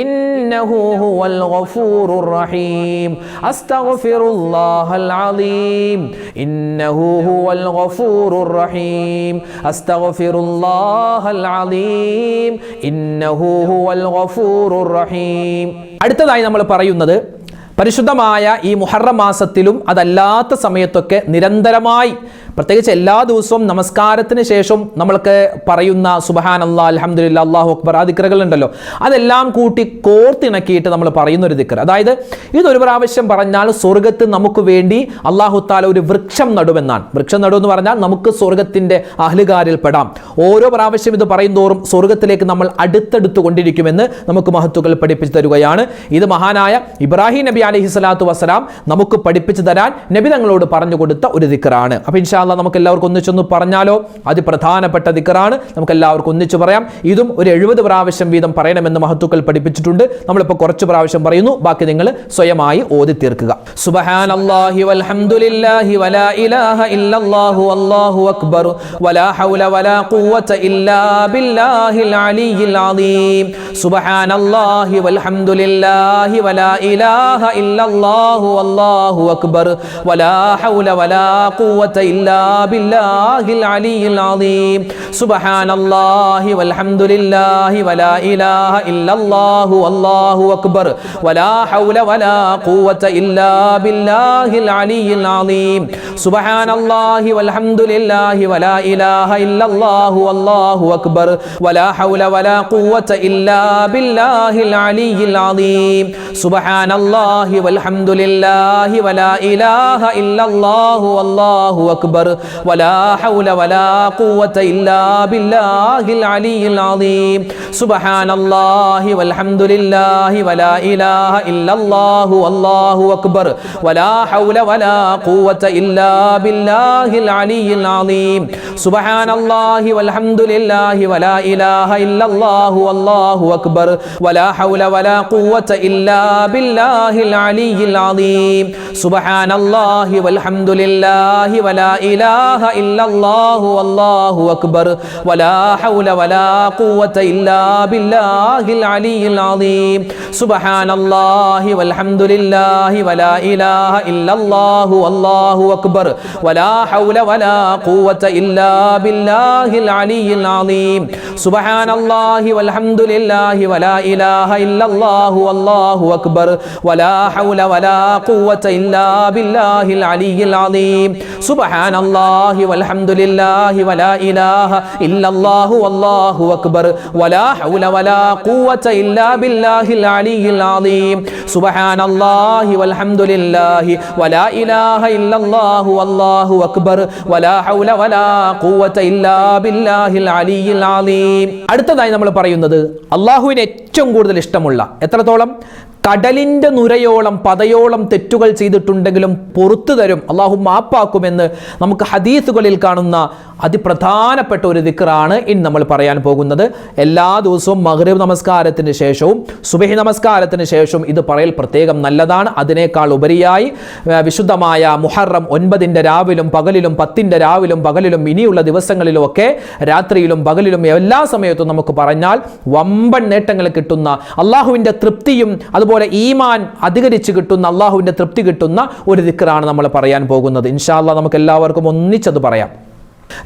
إنه هو الغفور الرحيم. أستغفر الله العظيم إنه هو الغفور الرحيم. أستغفر الله العظيم إنه هو الغفور الرحيم. അടുത്തതായി നമ്മൾ പറയുന്നത് പരിശുദ്ധമായ ഈ മുഹറം മാസത്തിലും അതല്ലാത്ത സമയത്തൊക്കെ നിരന്തരമായി, പ്രത്യേകിച്ച് എല്ലാ ദിവസവും നമസ്കാരത്തിന് ശേഷം നമ്മൾക്ക് പറയുന്ന സുബ്ഹാനല്ലാഹ്, അൽഹംദുലില്ലാഹ്, അല്ലാഹു അക്ബർ, ആ ദിക്റുകളുണ്ടല്ലോ, അതെല്ലാം കൂട്ടി കോർത്തിണക്കിയിട്ട് നമ്മൾ പറയുന്ന ഒരു ദിക്ർ. അതായത് ഇതൊരു പ്രാവശ്യം പറഞ്ഞാൽ സ്വർഗത്ത് നമുക്ക് വേണ്ടി അല്ലാഹു തആല ഒരു വൃക്ഷം നടുമെന്നാണ്. വൃക്ഷം നടുമെന്ന് പറഞ്ഞാൽ നമുക്ക് സ്വർഗത്തിൻ്റെ അഹ്ലുകാരിൽ പെടാം. ഓരോ പ്രാവശ്യം ഇത് പറയും തോറും സ്വർഗത്തിലേക്ക് നമ്മൾ അടുത്തടുത്ത് കൊണ്ടിരിക്കുമെന്ന് നമുക്ക് മഹത്തുക്കൾ പഠിപ്പിച്ചു തരുകയാണ്. ഇത് മഹാനായ ഇബ്രാഹിം നബി അലൈഹിസ്സലാത്തു വസ്സലാം നമുക്ക് പഠിപ്പിച്ചു തരാൻ നബി തങ്ങളോട് പറഞ്ഞു കൊടുത്ത ഒരു ദിക്റാണ്. അപ്പോൾ ഇൻഷാ അല്ലാഹ് നമുക്ക് എല്ലാവർക്കും ഒന്നിച്ചൊന്ന് പറഞ്ഞാലോ. അതിപ്രധാനപ്പെട്ട ദിക്റാണ്, നമുക്ക് എല്ലാവർക്കും ഒന്നിച്ചു പറയാം. ഇതും ഒരു 70 പ്രാവശ്യം വീതം പറയണമെന്ന് മഹത്തുക്കൾ പഠിപ്പിച്ചിട്ടുണ്ട്. നമ്മളിപ്പോൾ കുറച്ച് പ്രാവശ്യം പറയുന്നു, ബാക്കി നിങ്ങൾ സ്വയമായി ഓതി തീർക്കുക. സുബ്ഹാനല്ലാഹി വൽഹംദുലില്ലാഹി വലാ ഇലാഹ ഇല്ലല്ലാഹു വല്ലാഹു അക്ബർ വലാ ഹൗല വലാ ഖുവത ഇല്ലാ ബില്ലാഹിൽ അലിയിൽ അദീം. സുബ്ഹാനല്ലാഹി വൽഹംദുലില്ലാഹി വലാ ഇലാഹ ഇല്ലല്ലാഹു വല്ലാഹു അക്ബർ വലാ ഹൗല വലാ ഖുവത ഇല്ലാ ബില്ലാഹിൽ അലിയിൽ അദീം. സുബ്ഹാനല്ലാഹി വൽഹംദുലില്ലാഹി വലാ ഇലാഹ ഇല്ലല്ലാഹു വല്ലാഹു അക്ബർ വലാ ഹൗല വലാ ഖുവത ഇല്ലാ ബില്ലാഹിൽ അലിയിൽ അലീം സുബ്ഹാനല്ലാഹി വൽഹംദുലില്ലാഹി വലാ ഇലാഹ ഇല്ലല്ലാഹു വല്ലാഹു അക്ബർ വലാ ഹൗല വലാ ഖുവത ഇല്ലാ ബില്ലാഹിൽ അലിയിൽ അലീം സുബ്ഹാനല്ലാഹി വൽഹംദുലില്ലാഹി വലാ ഇലാഹ ഇല്ലല്ലാഹു വല്ലാഹു അക്ബർ വലാ ഹൗല വലാ ഖുവത ഇല്ലാ ബില്ലാഹിൽ അലിയിൽ അലീം സുബ്ഹാനല്ലാഹി വൽഹംദുലില്ലാഹി വലാ ഇലാഹ ഇല്ലല്ലാഹു വല്ലാഹു അക്ബർ വലാ ഹൗല വലാ ഖുവത ഇല്ലാ ബില്ലാഹിൽ അലിയിൽ അലീം സുബ്ഹാനല്ലാഹി വൽഹംദുലില്ലാഹി വലാ ഇലാഹ ഇല്ലല്ലാഹു വല്ലാഹു അക്ബർ വലാ ഹൗല വലാ ഖുവത ഇല്ലാ ബില്ലാഹിൽ അലിയിൽ അലീം സുബ്ഹാനല്ലാഹി വൽഹംദുലില്ലാഹി വലാ ഇലാഹ ഇല്ലല്ലാഹു വല്ലാഹു അക്ബർ വലാ ഹൗല വലാ ഖുവത ഇല്ലാ ബില്ലാഹിൽ അലിയിൽ അലീം സുബ്ഹാനല്ലാഹി വൽഹംദുലില്ലാഹി വലാ ഇലാഹ ഇല്ലല്ലാഹു വല്ലാഹു അക്ബർ വലാ ഹൗല വലാ ഖുവത ഇല്ലാ ബില്ലാഹിൽ അലിയിൽ അലീം സുബ്ഹാനല്ലാഹി വൽഹംദുലില്ലാഹി വലാ ഇലാഹ ഇല്ലല്ലാഹു വല്ലാഹു അക്ബർ വലാ ഹൗല വലാ ഖുവത ഇല്ലാ ബില്ലാഹിൽ അലിയിൽ അലീം സുബ്ഹാനല്ലാഹി വൽഹംദുലില്ലാഹി വലാ ഇലാഹ ഇല്ലല്ലാഹു വല്ലാഹു അക്ബർ വലാ ഹൗല വലാ ഖുവത ഇല്ലാ ബില്ലാഹിൽ അലിയിൽ അലീം സുബ്ഹാനല്ലാഹി വൽഹംദുലില്ലാഹി വലാ ഇലാഹ ഇല്ലല്ലാഹു വല്ലാഹു അക്ബർ വലാ ഹൗല വലാ ഖുവത ഇല്ലാ ബില്ലാഹിൽ അലിയിൽ അലീം. അടുത്തതായി നമ്മൾ പറയുന്നത് അല്ലാഹുവിന് ഏറ്റവും കൂടുതൽ ഇഷ്ടമുള്ള, എത്രത്തോളം? കടലിൻ്റെ നുരയോളം പതയോളം തെറ്റുകൾ ചെയ്തിട്ടുണ്ടെങ്കിലും പുറത്തു തരും, അള്ളാഹു മാപ്പാക്കുമെന്ന് നമുക്ക് ഹദീസുകളിൽ കാണുന്ന അതിപ്രധാനപ്പെട്ട ഒരു ദിക്റാണ് ഇനി നമ്മൾ പറയാൻ പോകുന്നത്. എല്ലാ ദിവസവും മഗ്രിബ് നമസ്കാരത്തിന് ശേഷവും സുബഹി നമസ്കാരത്തിന് ശേഷവും ഇത് പറയൽ പ്രത്യേകം നല്ലതാണ്. അതിനേക്കാൾ ഉപരിയായി വിശുദ്ധമായ മുഹറം 9 രാവിലും പകലിലും 10 രാവിലും പകലിലും ഇനിയുള്ള ദിവസങ്ങളിലുമൊക്കെ രാത്രിയിലും പകലിലും എല്ലാ സമയത്തും നമുക്ക് പറഞ്ഞാൽ വമ്പൻ നേട്ടങ്ങൾ കിട്ടുന്ന, അള്ളാഹുവിൻ്റെ തൃപ്തിയും അതുപോലെ ഈമാൻ അധികരിച്ച് കിട്ടുന്ന, അള്ളാഹുവിൻ്റെ തൃപ്തി കിട്ടുന്ന ഒരു ദിക്റാണ് നമ്മൾ പറയാൻ പോകുന്നത്. ഇൻഷാ അല്ലാഹ് നമുക്ക് എല്ലാവർക്കും ഒന്നിച്ചത് പറയാം.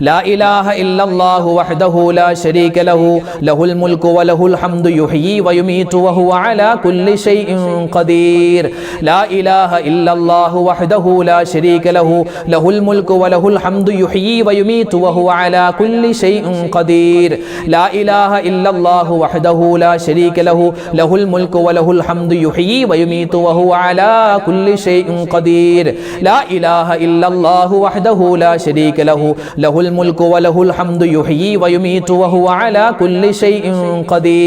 لا إله إلا الله وحده لا شريك له له الملك وله الحمد يحيي ويميت وهو على كل شيء قدير لا إله إلا الله وحده لا شريك له له الملك وله الحمد يحيي ويميت وهو على كل شيء قدير لا إله إلا الله وحده لا شريك له له الملك وله الحمد يحيي ويميت وهو على كل شيء قدير لا إله إلا الله وحده لا شريك له له الملك وله الحمد يحيي ويميت وهو على كل شيء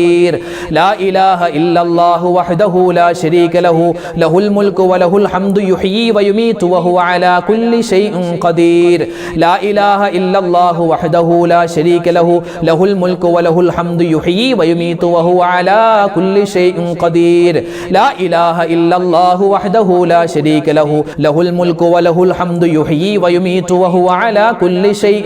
قدير لا إله إلا الله وحده لا شريك له له الملك وله الحمد يحيي ويميت وهو على كل شيء قدير لا إله إلا الله وحده لا شريك له له الملك وله الحمد يحيي ويميت وهو على كل شيء قدير لا إله إلا الله وحده لا شريك له له الملك وله الحمد يحيي ويميت وهو على كل شيء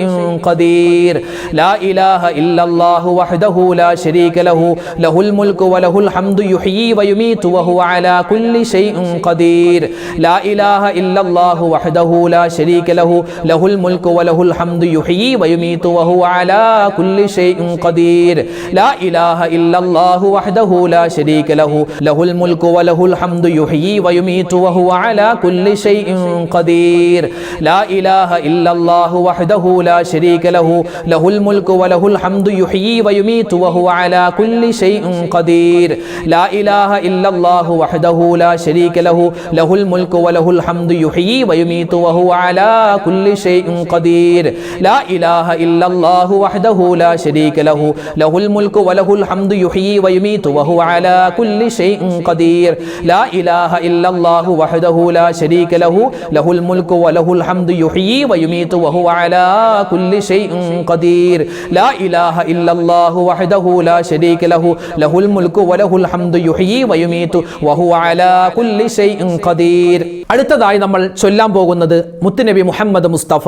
قدير لا إله إلا الله وحده لا شريك له له الملك وله الحمد يحيي ويميت وهو على كل شيء قدير لا إله إلا الله وحده لا شريك له له الملك وله الحمد يحيي ويميت وهو على كل شيء قدير لا إله إلا الله وحده لا شريك له له الملك وله الحمد يحيي ويميت وهو على كل شيء قدير لا إله إلا الله وحده لا شريك له له الملك وله الحمد يحيي ويميت وهو على كل شيء قدير لا إله إلا الله وحده لا شريك له له الملك وله الحمد يحيي ويميت وهو على كل شيء قدير لا إله إلا الله وحده لا شريك له له الملك وله الحمد يحيي ويميت وهو على كل شيء قدير لا إله إلا الله وحده لا شريك له له الملك وله الحمد يحيي ويميت وهو على كل شيء قدير لا إله إلا الله وحده لا شريك له له الملك وله الحمد يحيي ويميت وهو على كل شيء قدير. അടുത്തതായി നമ്മൾ ചൊല്ലാൻ പോകുന്നത് മുത്തുനബി മുഹമ്മദ് മുസ്തഫ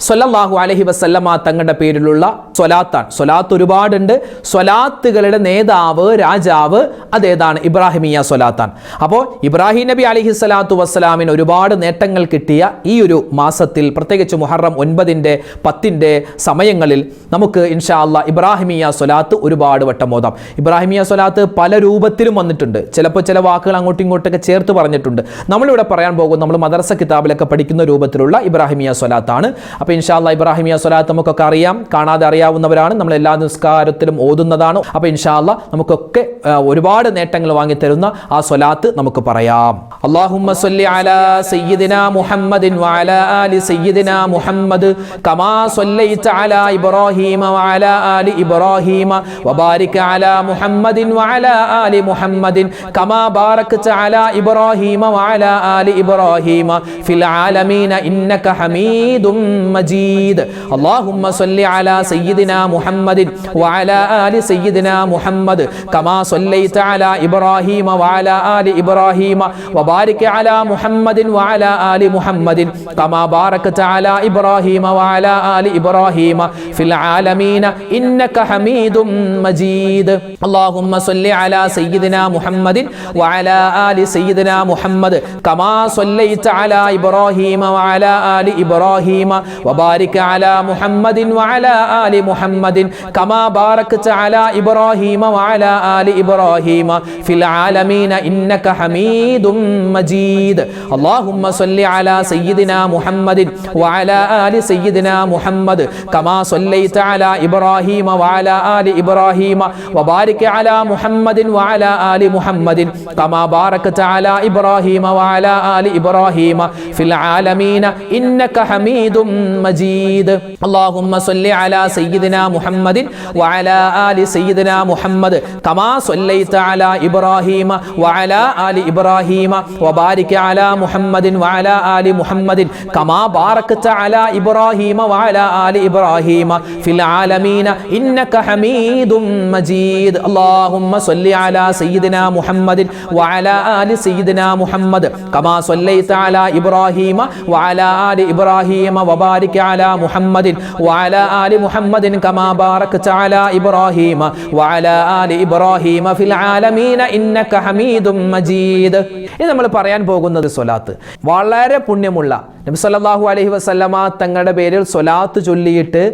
സ്വല്ലല്ലാഹു അലൈഹി വസല്ലമ തങ്ങളുടെ പേരിലുള്ള സ്വലാത്താണ്. സ്വലാത്ത് ഒരുപാടുണ്ട്. സ്വലാത്തുകളുടെ നേതാവ്, രാജാവ് അതേതാണ്? ഇബ്രാഹിമിയ സ്വലാത്താണ്. അപ്പോൾ ഇബ്രാഹിം നബി അലൈഹി സ്വലാത്തു വസ്സലാമിന് ഒരുപാട് നേട്ടങ്ങൾ കിട്ടിയ ഈ ഒരു മാസത്തിൽ, പ്രത്യേകിച്ച് മുഹറം 9 10 സമയങ്ങളിൽ നമുക്ക് ഇൻഷാ അല്ലാഹ് ഇബ്രാഹിമിയ സ്വലാത്ത് ഒരുപാട് വട്ടം ഓതാം. ഇബ്രാഹിമിയ സ്വലാത്ത് പല രൂപത്തിലും വന്നിട്ടുണ്ട്. ചിലപ്പോൾ ചില വാക്കുകൾ അങ്ങോട്ടും ഇങ്ങോട്ടൊക്കെ ചേർത്ത് പറഞ്ഞിട്ടുണ്ട്. നമ്മളിവിടെ പറയാൻ പോകും നമ്മൾ മദ്രസ കിതാബിലൊക്കെ പഠിക്കുന്ന രൂപത്തിലുള്ള ഇബ്രാഹിമിയ സ്വലാത്താണ്. അപ്പോൾ ഇൻഷാ അല്ലാഹ് ഇബ്രാഹിമിയ സ്വലാത്ത് നമുക്കൊക്കെ അറിയാം, കാണാതെ അറിയാവുന്നവരാണ്, നമ്മൾ എല്ലാ നിസ്കാരത്തിലും ഓതുന്നതാണ്. അപ്പോൾ ഇൻഷാ അല്ലാഹ് നമുക്കൊക്കെ ഒരുപാട് നേട്ടങ്ങൾ വാങ്ങിത്തരുന്ന ആ സ്വലാത്ത് നമുക്ക് പറയാം. അല്ലാഹുമ്മ സ്വല്ലി അലാ സയ്യിദിനാ മുഹമ്മദിൻ വഅലാ ആലി സയ്യിദിനാ മുഹമ്മദ് കമാ സ്വല്ലൈത അലാ ഇബ്രാഹീമ വഅലാ ആലി ഇബ്രാഹീമ വബാരിക അലാ മുഹമ്മദിൻ വഅലാ ആലി മുഹമ്മദിൻ കമാ ബാരക്ത അലാ ഇബ്രാഹീമ വഅലാ ആലി ഇബ്രാഹീമ ഫിൽ ആലമീന ഇന്നക ഹമീദും മജീദ്. അല്ലാഹുമ്മ സ്വല്ലി അലാ സയ്യിദിനാ മുഹമ്മദിൻ വഅലാ ആലി സയ്യിദിനാ മുഹമ്മദ് കമാ സ്വല്ലൈത അലാ ഇബ്രാഹീമ വഅലാ ആലി ഇബ്രാഹീമ വബാരിക അലാ മുഹമ്മദിൻ വഅലാ ആലി മുഹമ്മദിൻ കമാ ബാരക്ത അലാ ഇബ്രാഹീമ വഅലാ ആലി ഇബ്രാഹീമ ഫിൽ ആലമീന ഇന്നക ഹമീദും മജീദ്. അല്ലാഹുമ്മ സ്വല്ലി അലാ സയ്യിദിനാ മുഹമ്മദിൻ വഅലാ ആലി സയ്യിദിനാ മുഹമ്മദ് കമാ സ്വല്ലൈത അലാ ഇബ്രാഹീമ വഅലാ ആലി ഇബ്രാഹീമ വബാരിക അലാ മുഹമ്മദിൻ വഅലാ ആലി മുഹമ്മദിൻ കമാ ബാരക്ത അലാ ഇബ്രാഹീമ വഅലാ ആലി ഇബ്രാഹീമ ഫിൽ ആലമീന ഇന്നക ഹമീദും മജീദ്. അല്ലാഹുമ്മ സ്വല്ലി അലാ സയ്യിദിനാ മുഹമ്മദിൻ വഅലാ ആലി സയ്യിദിനാ മുഹമ്മദ് കമാ സ്വല്ലൈത അലാ ഇബ്രാഹീമ വഅലാ ആലി ഇബ്രാഹീമ വബാരിക അലാ മുഹമ്മദിൻ വഅലാ ആലി മുഹമ്മദിൻ കമാ ബാരക്ത അലാ ഇബ്രാഹീമ വഅലാ ആലി ഇബ്രാഹീമ ഫിൽ ആലമീന ഇന്നക ഹമീദും മജീദ്. അല്ലാഹുമ്മ സ്വല്ലി അലാ സയ്യിദിനാ മുഹമ്മദിൻ വഅലാ ആലി സയ്യിദിനാ മുഹമ്മദ് കമാ സ്വല്ലൈത അലാ ഇബ്രാഹീമ വഅലാ ആലി ഇബ്രാഹീമ വബാരിക അലാ മുഹമ്മദിൻ വഅലാ ആലി മുഹമ്മദിൻ കമാ ബാരക്ത അലാ ഇബ്രാഹീമ വഅലാ ആലി ഇബ്രാഹീമ ഫിൽ ആലമീന ഇന്നക ഹമീദും മജീദ്. അല്ലാഹുമ്മ സ്വല്ലി അലാ സയ്യിദിനാ മുഹമ്മദിൻ വഅലാ ആലി സയ്യിദിനാ മുഹമ്മദ് കമാ സ്വല്ലൈത അലാ ഇബ്രാഹീമ വഅലാ ആലി ഇബ്രാഹീമ വബാരിക അലാ മുഹമ്മദിൻ വഅലാ ആലി മുഹമ്മദിൻ കമാ ബാരക്ത അലാ ഇബ്രാഹീമ വഅലാ ആലി ഇബ്രാഹീമ ഫിൽ ആലമീന ഇന്നക ഹമീദും മജീദ്. ഇനി നമ്മൾ പറയാൻ പോകുന്നത് സ്വലാത്ത് വളരെ പുണ്യമുള്ള നബി സല്ലല്ലാഹു അലൈഹി വസല്ലമ തങ്ങളുടെ പേരിൽ സ്വലാത്ത് ചൊല്ലിയിട്ട്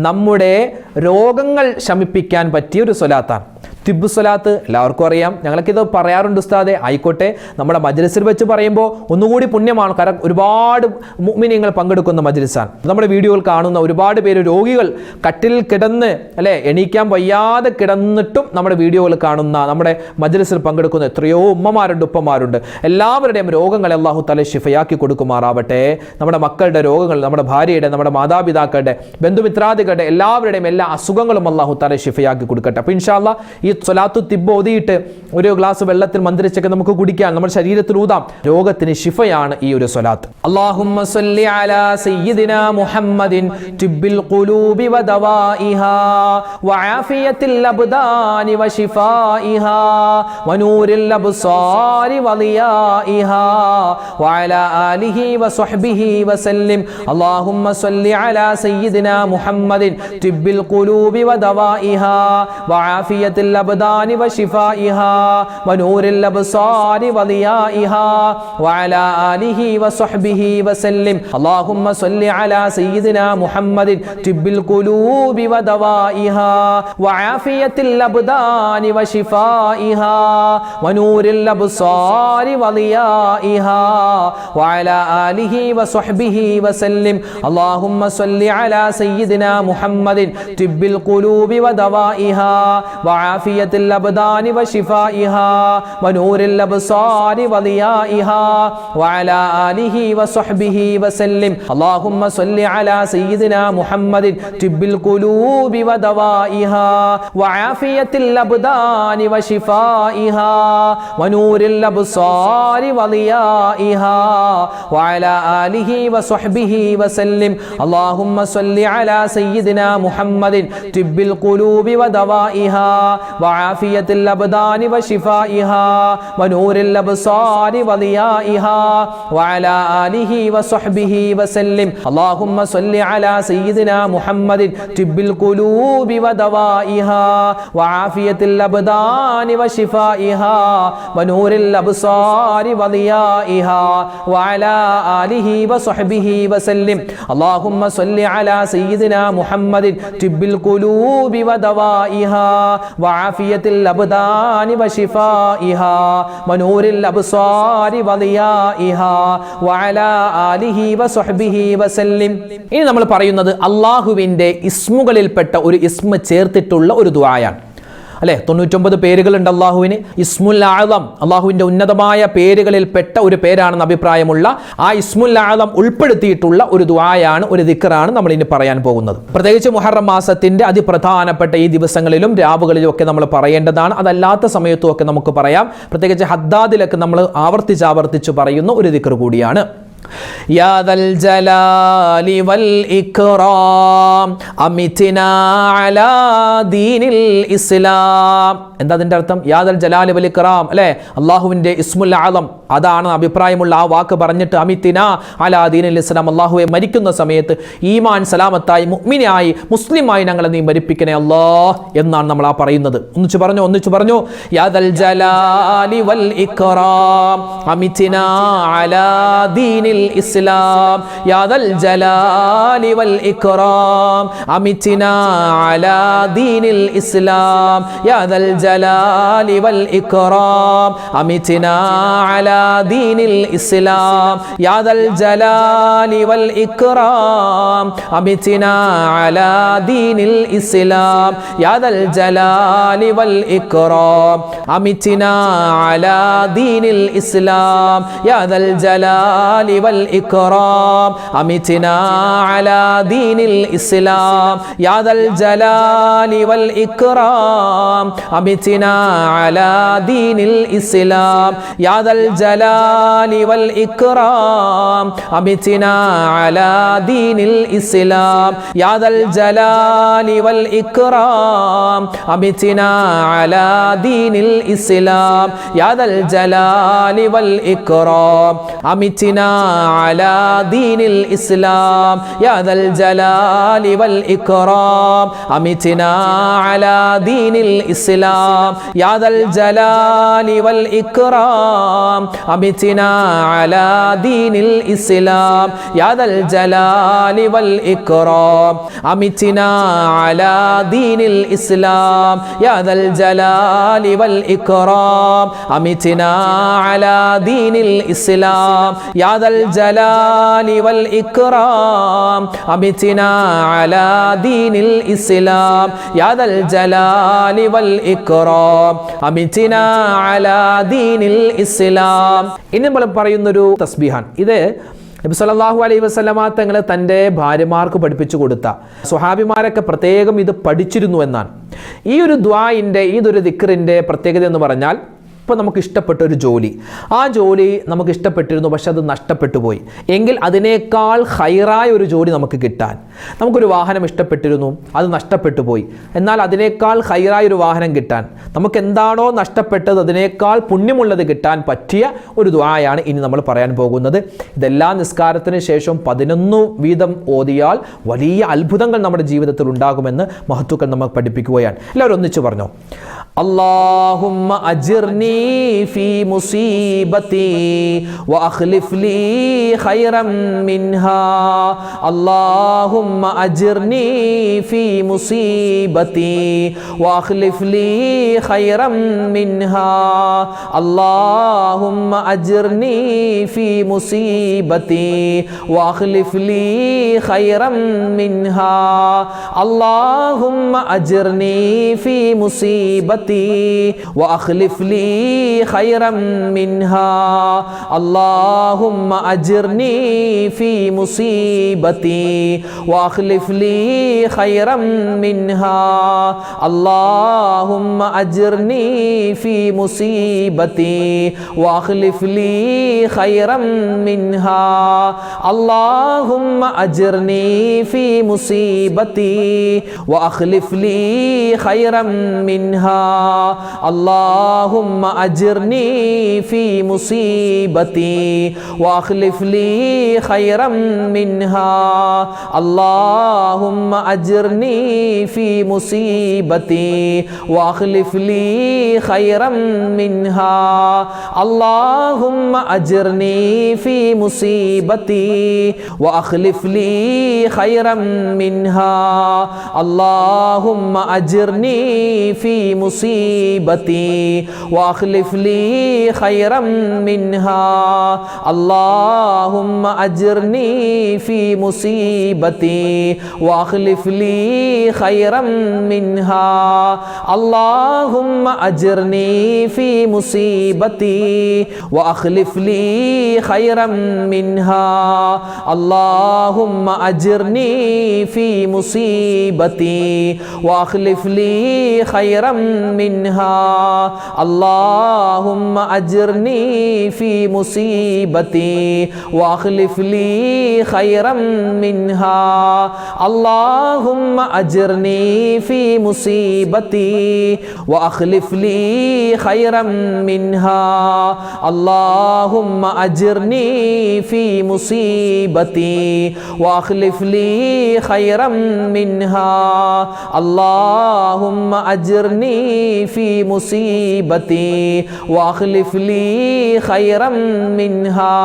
നമ്മുടെ രോഗങ്ങൾ ശമിപ്പിക്കാൻ പറ്റിയ ഒരു സ്വലാത്താണ് തിബ്ബ് സ്വലാത്ത്. എല്ലാവർക്കും അറിയാം, ഞങ്ങൾക്കിത് പറയാറുണ്ട് ഉസ്താദെ. ആയിക്കോട്ടെ, നമ്മുടെ മജ്ലിസിൽ വെച്ച് പറയുമ്പോൾ ഒന്നുകൂടി പുണ്യമാണ്. കാരണം ഒരുപാട് മുഅ്മിനീങ്ങൾ പങ്കെടുക്കുന്ന മജ്ലിസാണ്. നമ്മുടെ വീഡിയോയിൽ കാണുന്ന ഒരുപാട് പേര് രോഗികൾ കട്ടിലിൽ കിടന്ന് അല്ലെ എണീക്കാൻ വയ്യാതെ കിടന്നിട്ടും നമ്മുടെ വീഡിയോയിൽ കാണുന്ന നമ്മുടെ മജ്ലിസിൽ പങ്കെടുക്കുന്ന എത്രയോ ഉമ്മമാരുണ്ട്, ഉപ്പമാരുണ്ട്. എല്ലാവരുടെയും രോഗങ്ങളെ അല്ലാഹു തആല ശിഫയാക്കി കൊടുക്കുമാറാവട്ടെ. നമ്മുടെ മക്കളുടെ രോഗങ്ങൾ, നമ്മുടെ ഭാര്യയുടെ, നമ്മുടെ മാതാപിതാക്കളുടെ, ബന്ധുമിത്രാദികളുടെ എല്ലാവരുടെയും എല്ലാ അസുഖങ്ങളും അല്ലാഹു തആല ശിഫയാക്കി കൊടുക്കട്ടെ. അപ്പോൾ ഇൻഷാ അല്ലാഹ് ഈ സ്വലാത്തു തിബ്ബ് ഓതിയിട്ട് ഒരു ഗ്ലാസ് വെള്ളത്തിൽ മന്ത്രിച്ചൊക്കെ നമുക്ക് കുടിക്കാൻ, നമ്മുടെ ശരീരത്തിൽ ഊതാം. രോഗത്തിന് ശിഫയാണ് ഈ ഒരു സ്വലാത്ത്. അല്ലാഹുമ്മ സ്വല്ലി അലാ സയ്യിദിനാ മുഹമ്മദിൻ തിബ്ബിൽ ഖുലൂബി വദവാഇഹാ വആഫിയത്തിൽ അബ്ദാനി വശിഫാഇഹാ വനൂരിൽ അബ്സാരി വലിയാഇഹാ വഅലാ ആലിഹി വസ്വഹ്ബിഹി വസല്ലിം. അല്ലാഹുമ്മ സ്വല്ലി അലാ സയ്യിദിനാ മുഹമ്മദിൻ തിബ്ബിൽ ഖുലൂബി വദവാഇഹാ വആഫിയത്തിൽ الأبدان وشفائها ونور الأبصار وضيائها وعلى آله وصحبه وسلم. اللهم صل على سيدنا محمد طب القلوب ودوائها وعافية الأبدان وشفائها ونور الأبصار وضيائها وعلى آله وصحبه وسلم. اللهم صل على سيدنا محمد طب القلوب ودوائها وعافية الأبدان وشفائها ونور الأبصار وضيائها وعلى آله وصحبه وسلم. اللهم صل على سيدنا محمد طب القلوب ودوائها وعافية الأبدان وشفائها ونور الأبصار وضيائها وعلى آله وصحبه وسلم. اللهم صل على سيدنا محمد طب القلوب ودوائها വആഫിയത്തിൽ അബ്ദാനി വശിഫാഇഹാ വനൂരിൽ അബ്സാരി വദിയാഇഹാ വഅലാ ആലിഹി വസ്വഹ്ബിഹി വസല്ലിം. അല്ലാഹുമ്മ സ്വല്ലി അലാ സയ്യിദിനാ മുഹമ്മദിൻ തിബ്ബിൽ ഖുലൂബി വദവാഇഹാ വആഫിയത്തിൽ അബ്ദാനി വശിഫാഇഹാ വനൂരിൽ അബ്സാരി വദിയാഇഹാ വഅലാ ആലിഹി വസ്വഹ്ബിഹി വസല്ലിം. അല്ലാഹുമ്മ സ്വല്ലി അലാ സയ്യിദിനാ മുഹമ്മദിൻ തിബ്ബിൽ ഖുലൂബി വദവാഇഹാ വആഫിയത്തിൽ അബ്ദാനി വശിഫാഇഹാ വനൂരിൽ അബ്സാരി വദിയാഇഹാ വഅലാ ആലിഹി വസ്വഹ്ബിഹി വസല്ലിം. ഇനി നമ്മൾ പറയുന്നത് അല്ലാഹുവിൻ്റെ ഇസ്മുകളിൽപ്പെട്ട ഒരു ഇസ്മ ചേർത്തിട്ടുള്ള ഒരു ദുആയാണ്. അല്ലേ, 99 പേരുകളുണ്ട് അള്ളാഹുവിന്. ഇസ്മുൽ ആദം അള്ളാഹുവിൻ്റെ ഉന്നതമായ പേരുകളിൽപ്പെട്ട ഒരു പേരാണെന്ന് അഭിപ്രായമുള്ള ആ ഇസ്മുൽ ആദം ഉൾപ്പെടുത്തിയിട്ടുള്ള ഒരു ദുആയാണ്, ഒരു ദിക്റാണ് നമ്മൾ ഇനി പറയാൻ പോകുന്നത്. പ്രത്യേകിച്ച് മുഹറം മാസത്തിൻ്റെ അതിപ്രധാനപ്പെട്ട ഈ ദിവസങ്ങളിലും രാവുകളിലും ഒക്കെ നമ്മൾ പറയേണ്ടതാണ്. അതല്ലാത്ത സമയത്തും ഒക്കെ നമുക്ക് പറയാം. പ്രത്യേകിച്ച് ഹദ്ദാദിലൊക്കെ നമ്മൾ ആവർത്തിച്ച് പറയുന്ന ഒരു ദിക്ർ കൂടിയാണ്. യാ ദൽ ജലാലി വൽ ഇക്റാം അമിത്നാ അലാ ദീനിൽ ഇസ്ലാം. എന്താ അതിൻ്റെ അർത്ഥം? യാ ദൽ ജലാലി വൽ ഇക്റാം, അല്ലേ, അള്ളാഹുവിൻ്റെ ഇസ്മുൽ ആദം അതാണ് അഭിപ്രായമുള്ള ആ വാക്ക് പറഞ്ഞിട്ട് അമിത്നാ അലാ ദീനിൽ ഇസ്ലാം, അള്ളാഹുവെ മരിക്കുന്ന സമയത്ത് ഈമാൻ സലാമത്തായി മുഅ്മിനായി മുസ്ലിമായി ഞങ്ങളെ നീ മരിപ്പിക്കണേ അല്ലാഹ് എന്നാണ് നമ്മൾ ആ പറയുന്നത്. ഒന്നിച്ചു പറഞ്ഞു യാ ദൽ ജലാലി വൽ ഇക്റാം അമിത്നാ അലാ ദീനിൽ الإسلام يا ذا الجلال والإكرام أمتنا على دين الإسلام يا ذا الجلال والإكرام أمتنا على دين الإسلام يا ذا الجلال والإكرام أمتنا على دين الإسلام يا ذا الجلال والإكرام أمتنا على دين الإسلام يا ذا الجلال والإكرام أمتنا على دين الإسلام يا ذا الجلال والإكرام أمتنا على دين الإسلام يا ذا الجلال والإكرام أمتنا على دين الإسلام يا ذا الجلال والإكرام أمتنا على دين الإسلام يا ذا الجلال والإكرام أمتنا على دين الإسلام يا ذا الجلال والإكرام أمتنا على دين الإسلام يا ذا الجلال والإكرام أمتنا على دين الإسلام يا ذا الجلال والإكرام أمتنا على دين الإسلام يا ذا الجلال والإكرام أمتنا على دين الإسلام يا ذا الجلال والإكرام أمتنا على دين الإسلام يا ذا الجلال والإكرام أمتنا على دين الإسلام. ഇനി നമ്മൾ പറയുന്നൊരു തസ്ബീഹാണ്. ഇത് നബി സല്ലല്ലാഹു അലൈഹി വസല്ലമ തങ്ങൾ തൻ്റെ ഭാര്യമാർക്ക് പഠിപ്പിച്ചു കൊടുത്ത, സ്വഹാബിമാരൊക്കെ പ്രത്യേകം ഇത് പഠിച്ചിരുന്നു എന്നാണ്. ഈ ഒരു ദുആഇൻ്റെ, ഇതൊരു ദിക്റിൻ്റെ പ്രത്യേകത എന്ന് പറഞ്ഞാൽ, ഇപ്പോൾ നമുക്ക് ഇഷ്ടപ്പെട്ട ഒരു ജോലി, ആ ജോലി നമുക്ക് ഇഷ്ടപ്പെട്ടിരുന്നു, പക്ഷെ അത് നഷ്ടപ്പെട്ടു പോയി എങ്കിൽ അതിനേക്കാൾ ഹൈറായ ഒരു ജോലി നമുക്ക് കിട്ടാൻ, നമുക്കൊരു വാഹനം ഇഷ്ടപ്പെട്ടിരുന്നു, അത് നഷ്ടപ്പെട്ടു പോയി, എന്നാൽ അതിനേക്കാൾ ഹൈറായ ഒരു വാഹനം കിട്ടാൻ, നമുക്ക് എന്താണോ നഷ്ടപ്പെട്ടത് അതിനേക്കാൾ പുണ്യമുള്ളത് കിട്ടാൻ പറ്റിയ ഒരു ദുആയാണ് ഇനി നമ്മൾ പറയാൻ പോകുന്നത്. ഇതെല്ലാ നിസ്കാരത്തിന് ശേഷം 11 വീതം ഓതിയാൽ വലിയ അത്ഭുതങ്ങൾ നമ്മുടെ ജീവിതത്തിൽ ഉണ്ടാകുമെന്ന് മഹത്തുക്കൾ നമ്മൾ പഠിപ്പിക്കുകയാണ്. എല്ലാവരും ഒന്നിച്ചു പറഞ്ഞോ, اللهم أجرني في مصيبتي وأخلف لي خيرا منها اللهم أجرني في مصيبتي وأخلف لي خيرا منها اللهم أجرني في مصيبتي وأخلف لي خيرا منها اللهم أجرني في مصيبتي وأخلف لي خيرا منها اللهم أجرني في مصيبتي وأخلف لي خيرا منها اللهم أجرني في مصيبتي وأخلف لي خيرا منها اللهم أجرني في مصيبتي وأخلف لي خيرا منها അല്ലാഹുമ്മ അജിർനി ഫീ മുസീബതി വഅഖ്ലിഫ് ലീ ഖൈറൻ മിൻഹാ അല്ലാഹുമ്മ അജിർനി ഫീ മുസീബതി വഅഖ്ലിഫ് ലീ ഖൈറൻ മിൻഹാ അല്ലാഹുമ്മ അജിർനി ഫീ മുസീബതി വഅഖ്ലിഫ് ലീ ഖൈറൻ മിൻഹാ അല്ലാഹുമ്മ അജിർനി ഫീ മുസീബതി വഅഖ്ലിഫ് ലീ ഖൈറൻ മിൻഹാ അല്ലാഹുമ്മ അജിർനി ഫീ മുസീബതി വഅഖ്ലിഫ് ലീ ഖൈറൻ മിൻഹാ അല്ലാഹുമ്മ അജിർനി ഫീ മുസീബതി വഅഖ്ലിഫ് ലീ ഖൈറൻ മിൻഹാ അല്ലാഹുമ്മ അജിർനി ഫീ മുസീബതി വഅഖ്ലിഫ് ലീ ഖൈറൻ മിൻഹാ അല്ലാഹുമ്മ അജിർനി ഫീ മുസീബതി വഅഖ്ലിഫ് ലീ ഖൈറൻ മിൻഹാ അല്ലാഹുമ്മ അജിർനി ഫീ മുസീബതി വഅഖ്ലിഫ് ലീ ഖൈറൻ മിൻഹാ അല്ലാഹുമ്മ അജിർനി ഫീ മുസീബതി വഅഖ്ലിഫ് ലീ ഖൈറൻ മിൻഹാ അല്ലാഹുമ്മ അജിർനി ഫീ മുസീബതി വഅഖ്ലിഫ് ലീ ഖൈറൻ മിൻഹാ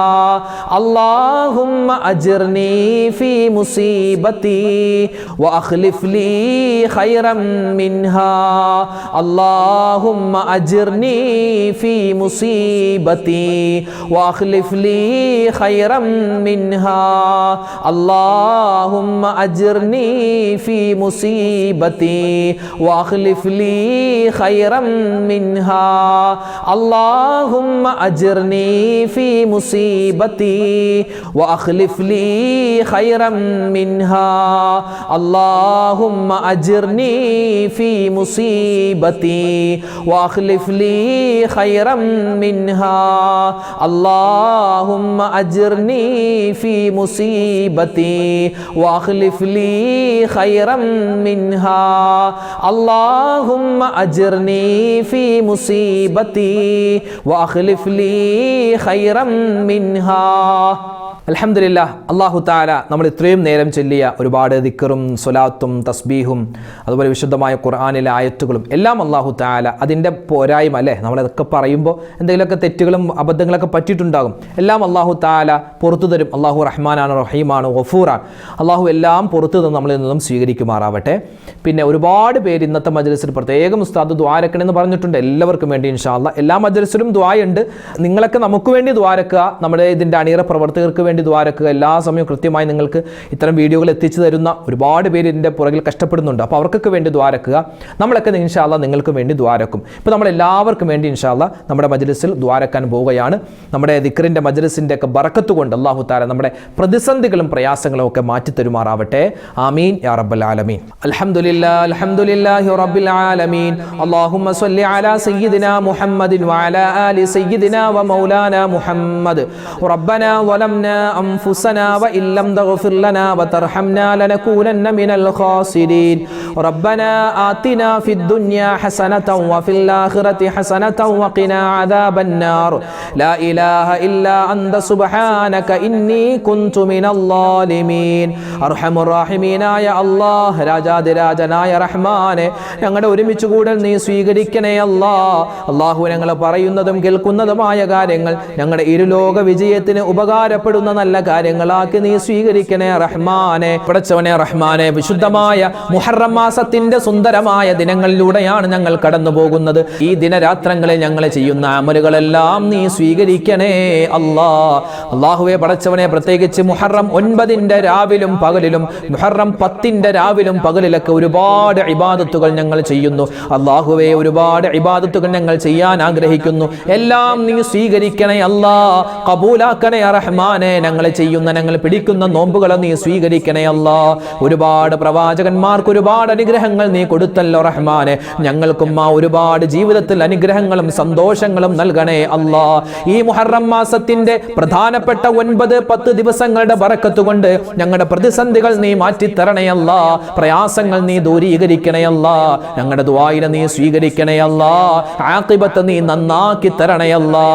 അല്ലാഹുമ്മ അജിർനി ഫീ മുസീബതി വഅഖ്ലിഫ് ലീ ഖൈറൻ മിൻഹാ അല്ലാഹുമ്മ അജിർനി ഫീ മുസീബതി വഅഖ്ലിഫ് ലീ ഖൈറൻ മിൻഹാ അല്ലാഹുമ്മ അജിർനി ഫീ മുസീബതി വഅഖ്ലിഫ് ലീ ഖൈറൻ മിൻഹാ അല്ലാഹുമ്മ അജിർനി ഫീ മുസീബതി വഅഖ്ലിഫ് ലീ ഖൈറൻ മിൻഹാ അല്ലാഹുമ്മ അജിർനി ഫീ മുസീബതി വഅഖ്ലിഫ് ലീ ഖൈറൻ മിൻഹാ അല്ലാഹുമ്മ അജിർനി ഫീ മുസീബതി വഅഖ്ലിഫ് ലീ ഖൈറൻ മിൻഹാ അല്ലാഹുമ്മ അജിർനി ഫീ മുസീബതി വഅഖ്ലിഫ് ലീ ഖൈറൻ മിൻഹാ. അൽഹംദുലില്ലാഹ്, അല്ലാഹു തആല നമ്മൾ ഇത്രയും നേരം ചൊല്ലിയ ഒരുപാട് ദിക്റും സ്വലാത്തും തസ്ബീഹും അതുപോലെ വിശുദ്ധമായ ഖുർആനിലെ ആയത്തുകളും എല്ലാം അല്ലാഹു തആല അതിൻ്റെ പോരായ്മ അല്ലേ, നമ്മളതൊക്കെ പറയുമ്പോൾ എന്തെങ്കിലുമൊക്കെ തെറ്റുകളും അബദ്ധങ്ങളൊക്കെ പറ്റിയിട്ടുണ്ടാകും. എല്ലാം അല്ലാഹു തആല പുറത്തു തരും. അല്ലാഹു റഹ്മാനാണ്, റഹീമാണ്, ഗഫൂറാണ്. അല്ലാഹു എല്ലാം പുറത്തു തന്ന് നമ്മളിൽ നിന്നും സ്വീകരിക്കുമാറാവട്ടെ. പിന്നെ ഒരുപാട് പേര് ഇന്നത്തെ മജ്‌ലിസിൽ പ്രത്യേകം ഉസ്താദ് ദുആരക്കണമെന്ന് പറഞ്ഞിട്ടുണ്ട്. എല്ലാവർക്കും വേണ്ടി ഇൻഷാ അല്ലാഹ് എല്ലാ മജ്‌ലിസിലും ദുആയുണ്ട്. നിങ്ങളൊക്കെ നമുക്ക് വേണ്ടി ദുആരക്കുക, നമ്മുടെ ഇതിൻ്റെ അണിയറ പ്രവർത്തകർക്ക് വേണ്ടി ദ്വാരക്കുക. എല്ലാ സമയവും കൃത്യമായി നിങ്ങൾക്ക് ഇത്തരം വീഡിയോകൾ എത്തിച്ചു തരുന്ന ഒരുപാട് പേര് ഇതിൻ്റെ പുറകിൽ കഷ്ടപ്പെടുന്നുണ്ട്. അപ്പോൾ അവർക്കൊക്കെ വേണ്ടി ദ്വാരക്കുക. നമ്മളൊക്കെ ഇൻഷാ അല്ലാഹ് നിങ്ങൾക്ക് വേണ്ടി ദ്വാരക്കും. ഇപ്പോൾ നമ്മളെല്ലാവർക്കും വേണ്ടി ഇൻഷാ അല്ലാഹ് നമ്മുടെ മജ്‌ലിസിൽ ദ്വാരക്കാൻ പോവുകയാണ്. നമ്മുടെ ദിക്റിൻ്റെ മജ്‌ലിസിൻ്റെ ഒക്കെ ബറക്കത്ത് കൊണ്ട് അല്ലാഹു തആല നമ്മുടെ പ്രതിസന്ധികളും പ്രയാസങ്ങളും ഒക്കെ മാറ്റിത്തരുമാറാവട്ടെ. ആമീൻ യാ റബ്ബൽ ആലമീൻ. അൽഹംദുലില്ലാഹി റബ്ബിൽ ആലമീൻ. അല്ലാഹുമ്മ സ്വല്ലി അലാ സയ്യിദിനാ മുഹമ്മദിൻ വഅലാ ആലി സയ്യിദിനാ വമൗലാനാ മുഹമ്മദ്. റബ്ബനാ ളലംനാ أنفسنا وإن لم تغفر لنا وترحمنا لنكونن من الخاسرين ربنا آتنا في الدنيا حسنة وفي الآخرة حسنة وقنا عذاب النار لا إله إلا أنت سبحانك إني كنت من الظالمين أرحم الراحمين يا الله രാജാതിരാജനായ റഹ്മാനെ, ഞങ്ങളുടെ ഒരുമിച്ച് കൂടൽ നീ സ്വീകരിക്കണേ അല്ലാ. അല്ലാഹു ഞങ്ങൾ പറയുന്നതും കേൾക്കുന്നതുമായ കാര്യങ്ങൾ ഞങ്ങളുടെ ഇരുലോക വിജയത്തിന് ഉപകാരപ്പെടുന്ന നല്ല കാര്യങ്ങളാക്കി നീ സ്വീകരിക്കണേ റഹ്മാനെ. പടച്ചവനെ റഹ്മാനെ, വിശുദ്ധമായ മുഹറം മാസത്തിന്റെ സുന്ദരമായ ദിനങ്ങളിലൂടെയാണ് ഞങ്ങൾ കടന്നു പോകുന്നത്. ഈ ദിനരാത്രങ്ങളിൽ ഞങ്ങൾ ചെയ്യുന്ന അമലുകളെല്ലാം നീ സ്വീകരിക്കണേ അല്ലാ. അല്ലാഹുവേ പടച്ചവനെ, പ്രത്യേകിച്ച് മുഹറം 9 രാവിലും പകലിലും മുഹറം 10 രാവിലും പകലിലൊക്കെ ഒരുപാട് ഇബാദത്തുകൾ ഞങ്ങൾ ചെയ്യുന്നു. അല്ലാഹുവേ, ഒരുപാട് ഇബാദത്തുകൾ ഞങ്ങൾ ചെയ്യാൻ ആഗ്രഹിക്കുന്നു. എല്ലാം നീ സ്വീകരിക്കണേ അല്ലാ, കബൂലാക്കണേ റഹ്മാനെ. ഞങ്ങൾ ചെയ്യുന്ന ഞങ്ങൾ പിടിക്കുന്ന നോമ്പുകളെ നീ സ്വീകരിക്കണേ അല്ലാ. ഒരുപാട് പ്രവാചകന്മാർക്ക് ഒരുപാട് അനുഗ്രഹങ്ങൾ നീ കൊടുത്തല്ലോ റഹ്മാനെ. ഞങ്ങൾക്കും ആ ഒരുപാട് ജീവിതത്തിൽ അനുഗ്രഹങ്ങളും സന്തോഷങ്ങളും നൽകണേ അല്ലാ. ഈ മുഹറം മാസത്തിന്റെ പ്രധാനപ്പെട്ട 9-10 ദിവസങ്ങളുടെ ബറക്കത്ത് കൊണ്ട് ഞങ്ങളുടെ പ്രതിസന്ധികൾ നീ മാറ്റിത്തരണേ അല്ലാ. പ്രയാസങ്ങൾ നീ ദൂരീകരിക്കണേ അല്ലാ. ഞങ്ങളുടെ ദുആഇനെ നീ സ്വീകരിക്കണേ അല്ലാ. ആഖിബത്ത് നീ നന്നാക്കി തരണേ അല്ലാ.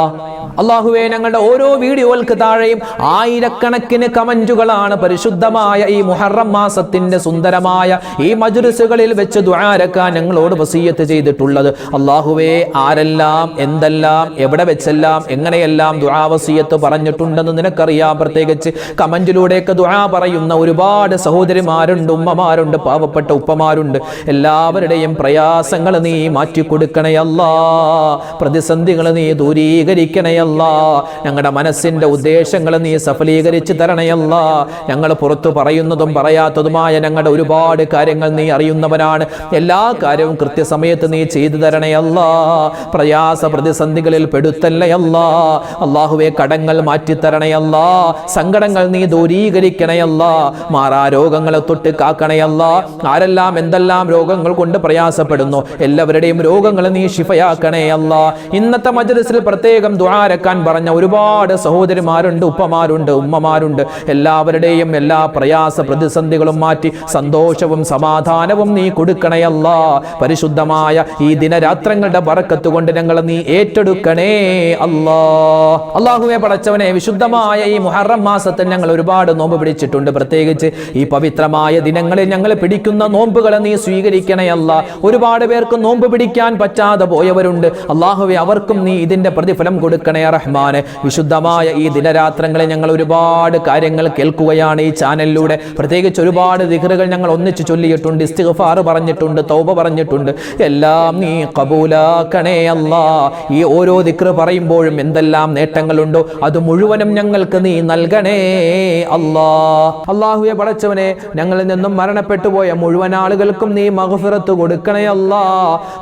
അല്ലാഹുവേ, ഞങ്ങളുടെ ഓരോ വീഡിയോകൾക്ക് താഴെയും ആയിരക്കണക്കിന് കമന്റുകളാണ് പരിശുദ്ധമായ ഈ മുഹറം മാസത്തിന്റെ സുന്ദരമായ ഈ മജ്‌ലിസുകളിൽ വെച്ച് ദുആരക്കാൻ ഞങ്ങളോട് വസിയത്ത് ചെയ്തിട്ടുള്ളത്. അല്ലാഹുവേ, ആരെല്ലാം എന്തെല്ലാം എവിടെ വെച്ചെല്ലാം എങ്ങനെയെല്ലാം ദുആ വസിയത്ത് പറഞ്ഞിട്ടുണ്ടെന്ന് നിനക്കറിയാം. പ്രത്യേകിച്ച് കമന്റിലൂടെയൊക്കെ ദുആ പറയുന്ന ഒരുപാട് സഹോദരിമാരുണ്ട്, ഉമ്മമാരുണ്ട്, പാവപ്പെട്ട ഉപ്പമാരുണ്ട്. എല്ലാവരുടെയും പ്രയാസങ്ങൾ നീ മാറ്റിക്കൊടുക്കണേ അല്ലാ. പ്രതിസന്ധികൾ നീ ദൂരീകരിക്കണേ അല്ലാ. ഞങ്ങളുടെ മനസ്സിന്റെ ഉദ്ദേശങ്ങൾ നീ സഫലീകരിച്ച് തരണേ അല്ലാ. ഞങ്ങൾ പുറത്തു പറയുന്നതും പറയാത്തതുമായ ഞങ്ങളുടെ ഒരുപാട് കാര്യങ്ങൾ നീ അറിയുന്നവനാണ്. എല്ലാ കാര്യവും കൃത്യസമയത്ത് നീ ചെയ്തു തരണേ അല്ലാ. പ്രയാസ പ്രതിസന്ധികളിൽ പെടുത്തല്ലേ അല്ലാ. അല്ലാഹുവേ, കടങ്ങൾ മാറ്റിത്തരണേ അല്ലാ. സങ്കടങ്ങൾ നീ ദൂരീകരിക്കണേ അല്ലാ. മാറാ രോഗങ്ങളെ തൊട്ട് കാക്കണേ അല്ലാ. ആരെല്ലാം എന്തെല്ലാം രോഗങ്ങൾ കൊണ്ട് പ്രയാസപ്പെടുന്നു എല്ലാവരുടെയും രോഗങ്ങൾ നീ ശിഫയാക്കണേ അല്ലാ. ഇന്നത്തെ മജ്‌ലിസിൽ പ്രത്യേകം ദുആരക്കാൻ പറഞ്ഞ ഒരുപാട് സഹോദരിമാരുണ്ട്, ഉപ്പമാരുണ്ട്, ഉമ്മമാരുണ്ട്. എല്ലാവരുടെയും എല്ലാ പ്രയാസ പ്രതിസന്ധികളും മാറ്റി സന്തോഷവും സമാധാനവും നീ കൊടുക്കണേ അല്ലാ. പരിശുദ്ധമായ ഈ ദിനരാത്രങ്ങളുടെ ബറക്കത്ത് കൊണ്ട് ഞങ്ങൾ നീ ഏറ്റെടുക്കണേ അല്ലാ. അല്ലാഹുവേ, പടച്ചവനെ, വിശുദ്ധമായ ഈ മുഹറം മാസത്തിൽ ഞങ്ങൾ ഒരുപാട് നോമ്പ് പിടിച്ചിട്ടുണ്ട്. പ്രത്യേകിച്ച് ഈ പവിത്രമായ ദിനങ്ങളിൽ ഞങ്ങൾ പിടിക്കുന്ന നോമ്പുകളെ നീ സ്വീകരിക്കണേ അല്ലാ. ഒരുപാട് പേർക്ക് നോമ്പ് പിടിക്കാൻ പറ്റാതെ പോയവരുണ്ട്. അല്ലാഹുവേ, അവർക്കും നീ ഇതിന്റെ പ്രതിഫലം കൊടുക്കണേ റഹ്മാനെ. വിശുദ്ധമായ ഈ ദിനരാത്രങ്ങളിൽ ഞങ്ങൾ ഒരുപാട് കാര്യങ്ങൾ കേൾക്കുകയാണ് ഈ ചാനലിലൂടെ. പ്രത്യേകിച്ച് ഒരുപാട് ദിക്റുകൾ ഞങ്ങൾ ഒന്നിച്ച് ചൊല്ലിയിട്ടുണ്ട്, ഇസ്തിഗ്ഫാർ പറഞ്ഞിട്ടുണ്ട്, തൗബ പറഞ്ഞിട്ടുണ്ട്. എല്ലാം നീ ഖബൂലാക്കണേ അല്ലാ. ഈ ഓരോ ദിക്റ് പറയുമ്പോഴും എന്തെല്ലാം നേട്ടങ്ങളുണ്ടോ അത് മുഴുവനും ഞങ്ങൾക്ക് നീ നൽകണേ അല്ലാ. അല്ലാഹുവേ, പടച്ചവനെ, ഞങ്ങളിൽ നിന്നും മരണപ്പെട്ടു പോയ മുഴുവൻ ആളുകൾക്കും നീ മഗ്ഫിറത്ത് കൊടുക്കണേ അല്ലാ.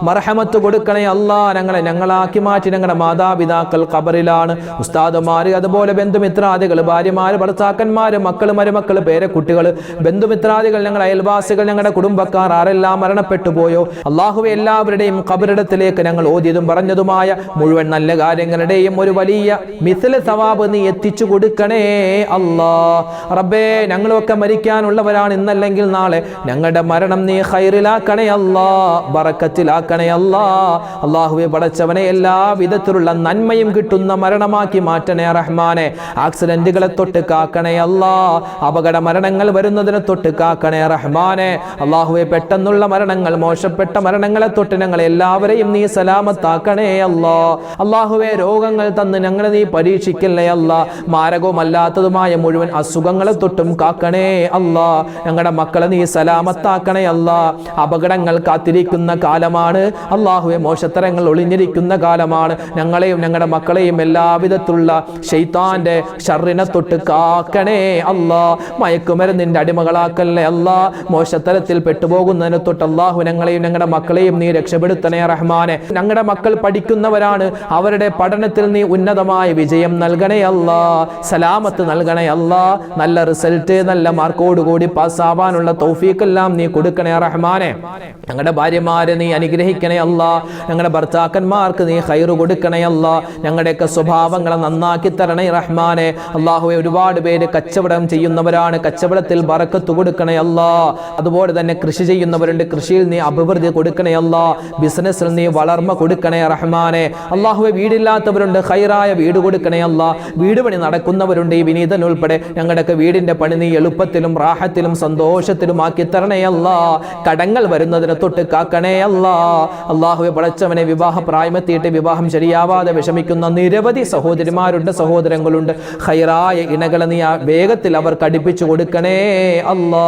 മർഹമത്ത് കൊടുക്കണേ അല്ലാ. ഞങ്ങളാക്കി മാറ്റി ഞങ്ങളുടെ മാതാപിതാക്കൾ ഖബറിലാണ്. ഉസ്താദുമാര്, അതുപോലെ ബന്ധുമിത്രാദികൾ, ഭാര്യമാര്, ഭർത്താക്കന്മാര്, മക്കള്, മരുമക്കള്, പേരക്കുട്ടികൾ, ബന്ധുമിത്രാദികൾ, ഞങ്ങളുടെ അയൽവാസികൾ, ഞങ്ങളുടെ കുടുംബക്കാർ ആരെല്ലാം മരണപ്പെട്ടു പോയോ അല്ലാഹുവേ, എല്ലാവരുടെയും ഖബറിടത്തിലേക്ക് ഞങ്ങൾ ഓതിയതും പറഞ്ഞതുമായ മുഴുവൻ നല്ല കാര്യങ്ങളുടെയും ഒരു വലിയ മിസ്ല സവാബ് നീ എത്തിച്ചു കൊടുക്കണേ അല്ലാ. റബ്ബേ, ഞങ്ങളൊക്കെ മരിക്കാനുള്ളവരാണ്. ഇന്നല്ലെങ്കിൽ നാളെ ഞങ്ങളുടെ മരണം നീ ഖൈറിലാക്കണേ അല്ലാ, ബറക്കത്തിലാക്കണേ അല്ലാ. അല്ലാഹുവേ, പടച്ചവനെ, എല്ലാ വിധത്തിലുള്ള നന്മയും കിട്ടുന്ന മരണമാക്കി മാറ്റണേ റഹ്മാനെ. ആക്സിഡന്റുകളെ തൊട്ട് കാക്കണേ അല്ലാ. അപകട മരണങ്ങൾ വരുന്നതിനെ തൊട്ട് കാക്കണേ റഹ്മാനെ. അല്ലാഹുവേ, പെട്ടെന്നുള്ള മരണങ്ങൾ, മോശപ്പെട്ട മരണങ്ങളെ തൊട്ട് ഞങ്ങൾ എല്ലാവരെയും നീ സലാമത്താക്കണേ അല്ലാ. അല്ലാഹുവേ, രോഗങ്ങൾ തന്ന് ഞങ്ങളെ നീ പരീക്ഷിക്കല്ലേ അല്ലാ. മാരകവുമല്ലാത്തതുമായ മുഴുവൻ അസുഖങ്ങളെ തൊട്ടും കാക്കണേ അല്ലാ. ഞങ്ങളുടെ മക്കളെ നീ സലാമത്താക്കണേ അല്ലാ. അപകടങ്ങൾ കാത്തിരിക്കുന്ന കാലമാണ് അല്ലാഹുവേ. മോശത്തരങ്ങൾ ഒളിഞ്ഞിരിക്കുന്ന കാലമാണ്. ഞങ്ങളെയും ഞങ്ങളുടെ മക്കളെയും എല്ലാവിധത്തിലുള്ള ശൈത്താന്റെ ശർറിനെ തൊട്ട് കാക്കണേ അല്ലാ. മയക്കുമരുന്നിന്റെ അടിമകളാക്കല്ലേ അല്ലാ. മോശത്തരത്തിൽ പെട്ടുപോകുന്നതിനെ തൊട്ട് അല്ലാഹു ഞങ്ങളെയും ഞങ്ങളുടെ മക്കളെയും നീ രക്ഷപ്പെടുത്തണേ റഹ്മാനെ. ഞങ്ങളുടെ മക്കൾ പഠിക്കുന്നവരാണ്. അവരുടെ പഠനത്തിൽ നീ ഉന്നതമായ വിജയം നൽകണേ അല്ലാ. സലാമത്ത് നൽകണേ അല്ലാ. നല്ല റിസൾട്ട്, നല്ല മാർക്കോടുകൂടി പാസ്സാവാനുള്ള തൗഫീഖെല്ലാം നീ കൊടുക്കണേ റഹ്മാനെ. ഞങ്ങളുടെ ഭാര്യമാരെ നീ അനുഗ്രഹിക്കണേ അല്ലാ. ഞങ്ങളുടെ ഭർത്താക്കന്മാർക്ക് നീ ഖൈറ് കൊടുക്കണേ അല്ലാ. ഞങ്ങളുടെയൊക്കെ സ്വഭാവങ്ങളെ നന്നാക്കി തരണേ റഹ്മാനെ. അല്ലാഹുവേ, ഒരുപാട് പേര് കച്ചവടം ചെയ്യുന്നവരാണ്. കച്ചവടത്തിൽ ബറക്കത്ത് കൊടുക്കണേ അല്ലാ. അതുപോലെ തന്നെ കൃഷി ചെയ്യുന്നവരുണ്ട്. കൃഷിയിൽ നീ അഭിവൃദ്ധി കൊടുക്കണേ അല്ലാ. ബിസിനസ്സിൽ നീ വളർമ്മ കൊടുക്കണേ റഹ്മാനെ. അല്ലാഹുവേ, വീടില്ലാത്തവരുണ്ട്. ഖൈറായ വീട് കൊടുക്കണേ അല്ലാ. വീട് പണി നടക്കുന്നവരുണ്ട്. ഈ വിനീതൻ ഉൾപ്പെടെ ഞങ്ങളുടെയൊക്കെ വീടിന്റെ പണി നീ എളുപ്പത്തിലും റാഹത്തിലും സന്തോഷത്തിലും ആക്കി തരണേ അല്ലാ. കടങ്ങൾ വരുന്നതിനെ തൊട്ട് കാക്കണേ അല്ലാ. അല്ലാഹുവേ, പടച്ചവനെ, വിവാഹ പ്രായമെത്തിയിട്ട് വിവാഹം ശരിയാവാതെ വിഷമിക്കുന്ന നിരവധി സഹോദരിമാരുണ്ട്, സഹോദരങ്ങളുണ്ട്. ഖൈറായ ഇണകളെ നീ വേഗത്തിൽ അവർക്ക് അടുപ്പിച്ചു കൊടുക്കണേ അല്ലാ.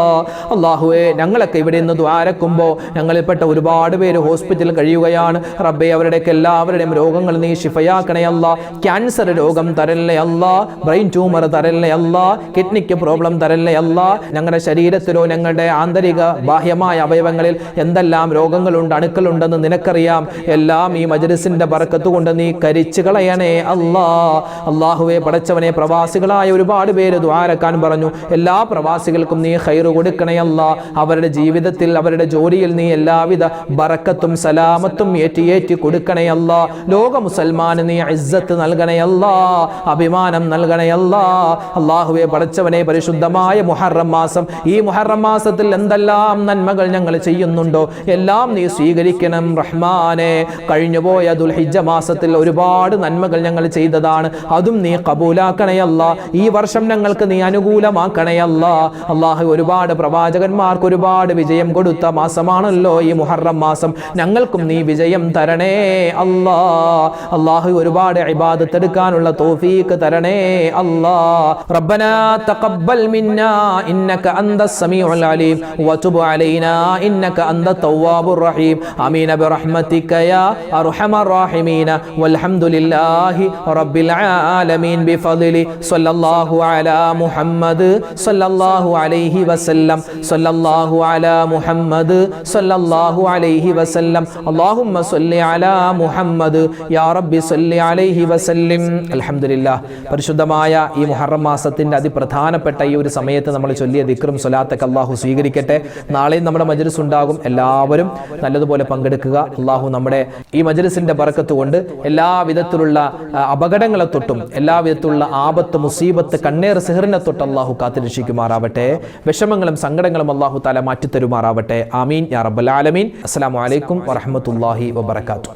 അല്ലാഹുവേ, ഞങ്ങളൊക്കെ ഇവിടെ നിന്ന് ദ്വാരക്കുമ്പോൾ ഞങ്ങളിൽപ്പെട്ട ഒരുപാട് പേര് ഹോസ്പിറ്റലിൽ കഴിയുകയാണ്. റബ്ബേ, അവരുടെയൊക്കെ എല്ലാവരുടെയും രോഗങ്ങൾ നീ ശിഫയാക്കണേ അല്ലാ. ക്യാൻസർ രോഗം തരല്ലേ അല്ലാ. ബ്രെയിൻ ട്യൂമർ തരല്ലേ അല്ലാ. കിഡ്നിക്ക് പ്രോബ്ലം തരല്ലേ അല്ലാ. ഞങ്ങളുടെ ശരീരത്തിലോ ഞങ്ങളുടെ ആന്തരിക ബാഹ്യമായ അവയവങ്ങളിൽ എന്തെല്ലാം രോഗങ്ങളുണ്ട്, അണുക്കളുണ്ടെന്ന് നിനക്കറിയാം. എല്ലാം ഈ മജ്‌ലിസിന്റെ ബറക്കത്ത് കൊണ്ട് നീ കരിച്ചു കളയണേ അല്ലാ. അല്ലാഹുവേ, പടച്ചവനെ, പ്രവാസ പ്രവാസികളായ ഒരുപാട് പേര് ദുആരക്കാൻ പറഞ്ഞു. എല്ലാ പ്രവാസികൾക്കും നീ ഖൈർ കൊടുക്കണേ അല്ലാ. അവരുടെ ജീവിതത്തിൽ അവരുടെ ജോലിയിൽ നീ എല്ലാവിധ ബറക്കത്തും സലാമത്തും ഏറ്റി കൊടുക്കണേ അല്ലാ. ലോക മുസൽമാന് നീ ഇസ്സത്ത് നൽകണേ അല്ലാ, അഭിമാനം നൽകണേ അല്ലാ. അല്ലാഹുവേ പടച്ചവനെ, പരിശുദ്ധമായ മുഹറം മാസം, ഈ മുഹറം മാസത്തിൽ എന്തെല്ലാം നന്മകൾ ഞങ്ങൾ ചെയ്യുന്നുണ്ടോ എല്ലാം നീ സ്വീകരിക്കണം റഹ്മാനെ. കഴിഞ്ഞുപോയ ദുൽഹിജ്ജ മാസത്തിൽ ഒരുപാട് നന്മകൾ ഞങ്ങൾ ചെയ്തതാണ്, അതും നീ കബൂലാക്കണയല്ല. ഈ വർഷം ഞങ്ങൾക്ക് നീ അനുകൂലമാക്കണയല്ല. അല്ലാഹു ഒരുപാട് പ്രവാചകന്മാർക്ക് ഒരുപാട് വിജയം കൊടുത്ത മാസമാണല്ലോ ഈ മുഹറം മാസം. ഞങ്ങൾക്കും നീ വിജയം തരണേ അല്ലാ. അല്ലാഹു ഒരുപാട് ഇബാദത്ത് എടുക്കാനുള്ള തൗഫീഖ് തരണേ അല്ലാ. റബ്ബനാ തഖബ്ബൽ മിന്നാ ഇന്നക അന്തസ് സമീഉൽ അലീം വതുബ് അലൈനാ ഇന്നക അന്തത് തവ്വാബുർ റഹീം. ആമീൻ ബിറഹ്മതിക യാ അർഹമർ റഹീമീൻ. വൽഹംദുലില്ലാഹി റബ്ബിൽ ആലമീൻ ബിഫദ്ലി സ്വല്ലല്ലാഹു അലാ മുഹമ്മദ് സ്വല്ലല്ലാഹു അലൈഹി വസല്ലം. സ്വല്ലല്ലാഹു അലാ മുഹമ്മദ് സ്വല്ലല്ലാഹു അലൈഹി വസല്ലം. അല്ലാഹുമ്മ സ്വല്ലി അലാ മുഹമ്മദ് യാ റബ്ബി സ്വല്ലി അലൈഹി വസല്ലം. അൽഹംദുലില്ലാഹ്. പരിശുദ്ധമായ ഈ മുഹറം മാസത്തിന്റെ അതിപ്രധാനപ്പെട്ട ഈ ഒരു സമയത്ത് നമ്മൾ ചൊല്ലിയ ദിക്റും സ്വലാത്തൊക്കെ അല്ലാഹു സ്വീകരിക്കട്ടെ. നാളെയും നമ്മുടെ മജ്ലിസ് ഉണ്ടാകും. എല്ലാവരും നല്ലതുപോലെ പങ്കെടുക്കുക. അല്ലാഹു നമ്മുടെ ഈ മജ്ലിസിന്റെ ബറക്കത്ത് കൊണ്ട് എല്ലാവിധത്തിലുള്ള അപകടങ്ങളെ തൊട്ടും എല്ലാവിധത്തിലുള്ള ആപത്ത്, മുസീബത്ത്, കണ്ണേർ, സിഹറിനെ തൊട്ട് അല്ലാഹു കാത്തുരക്ഷിക്കുമാറാവട്ടെ. വിഷമങ്ങളും സങ്കടങ്ങളും അല്ലാഹു തആല മാറ്റിത്തരുമാറാവട്ടെ. ആമീൻ യാ റബ്ബൽ ആലമീൻ. അസ്സലാമു അലൈക്കും വറഹ്മത്തുള്ളാഹി വബറകാതുഹു.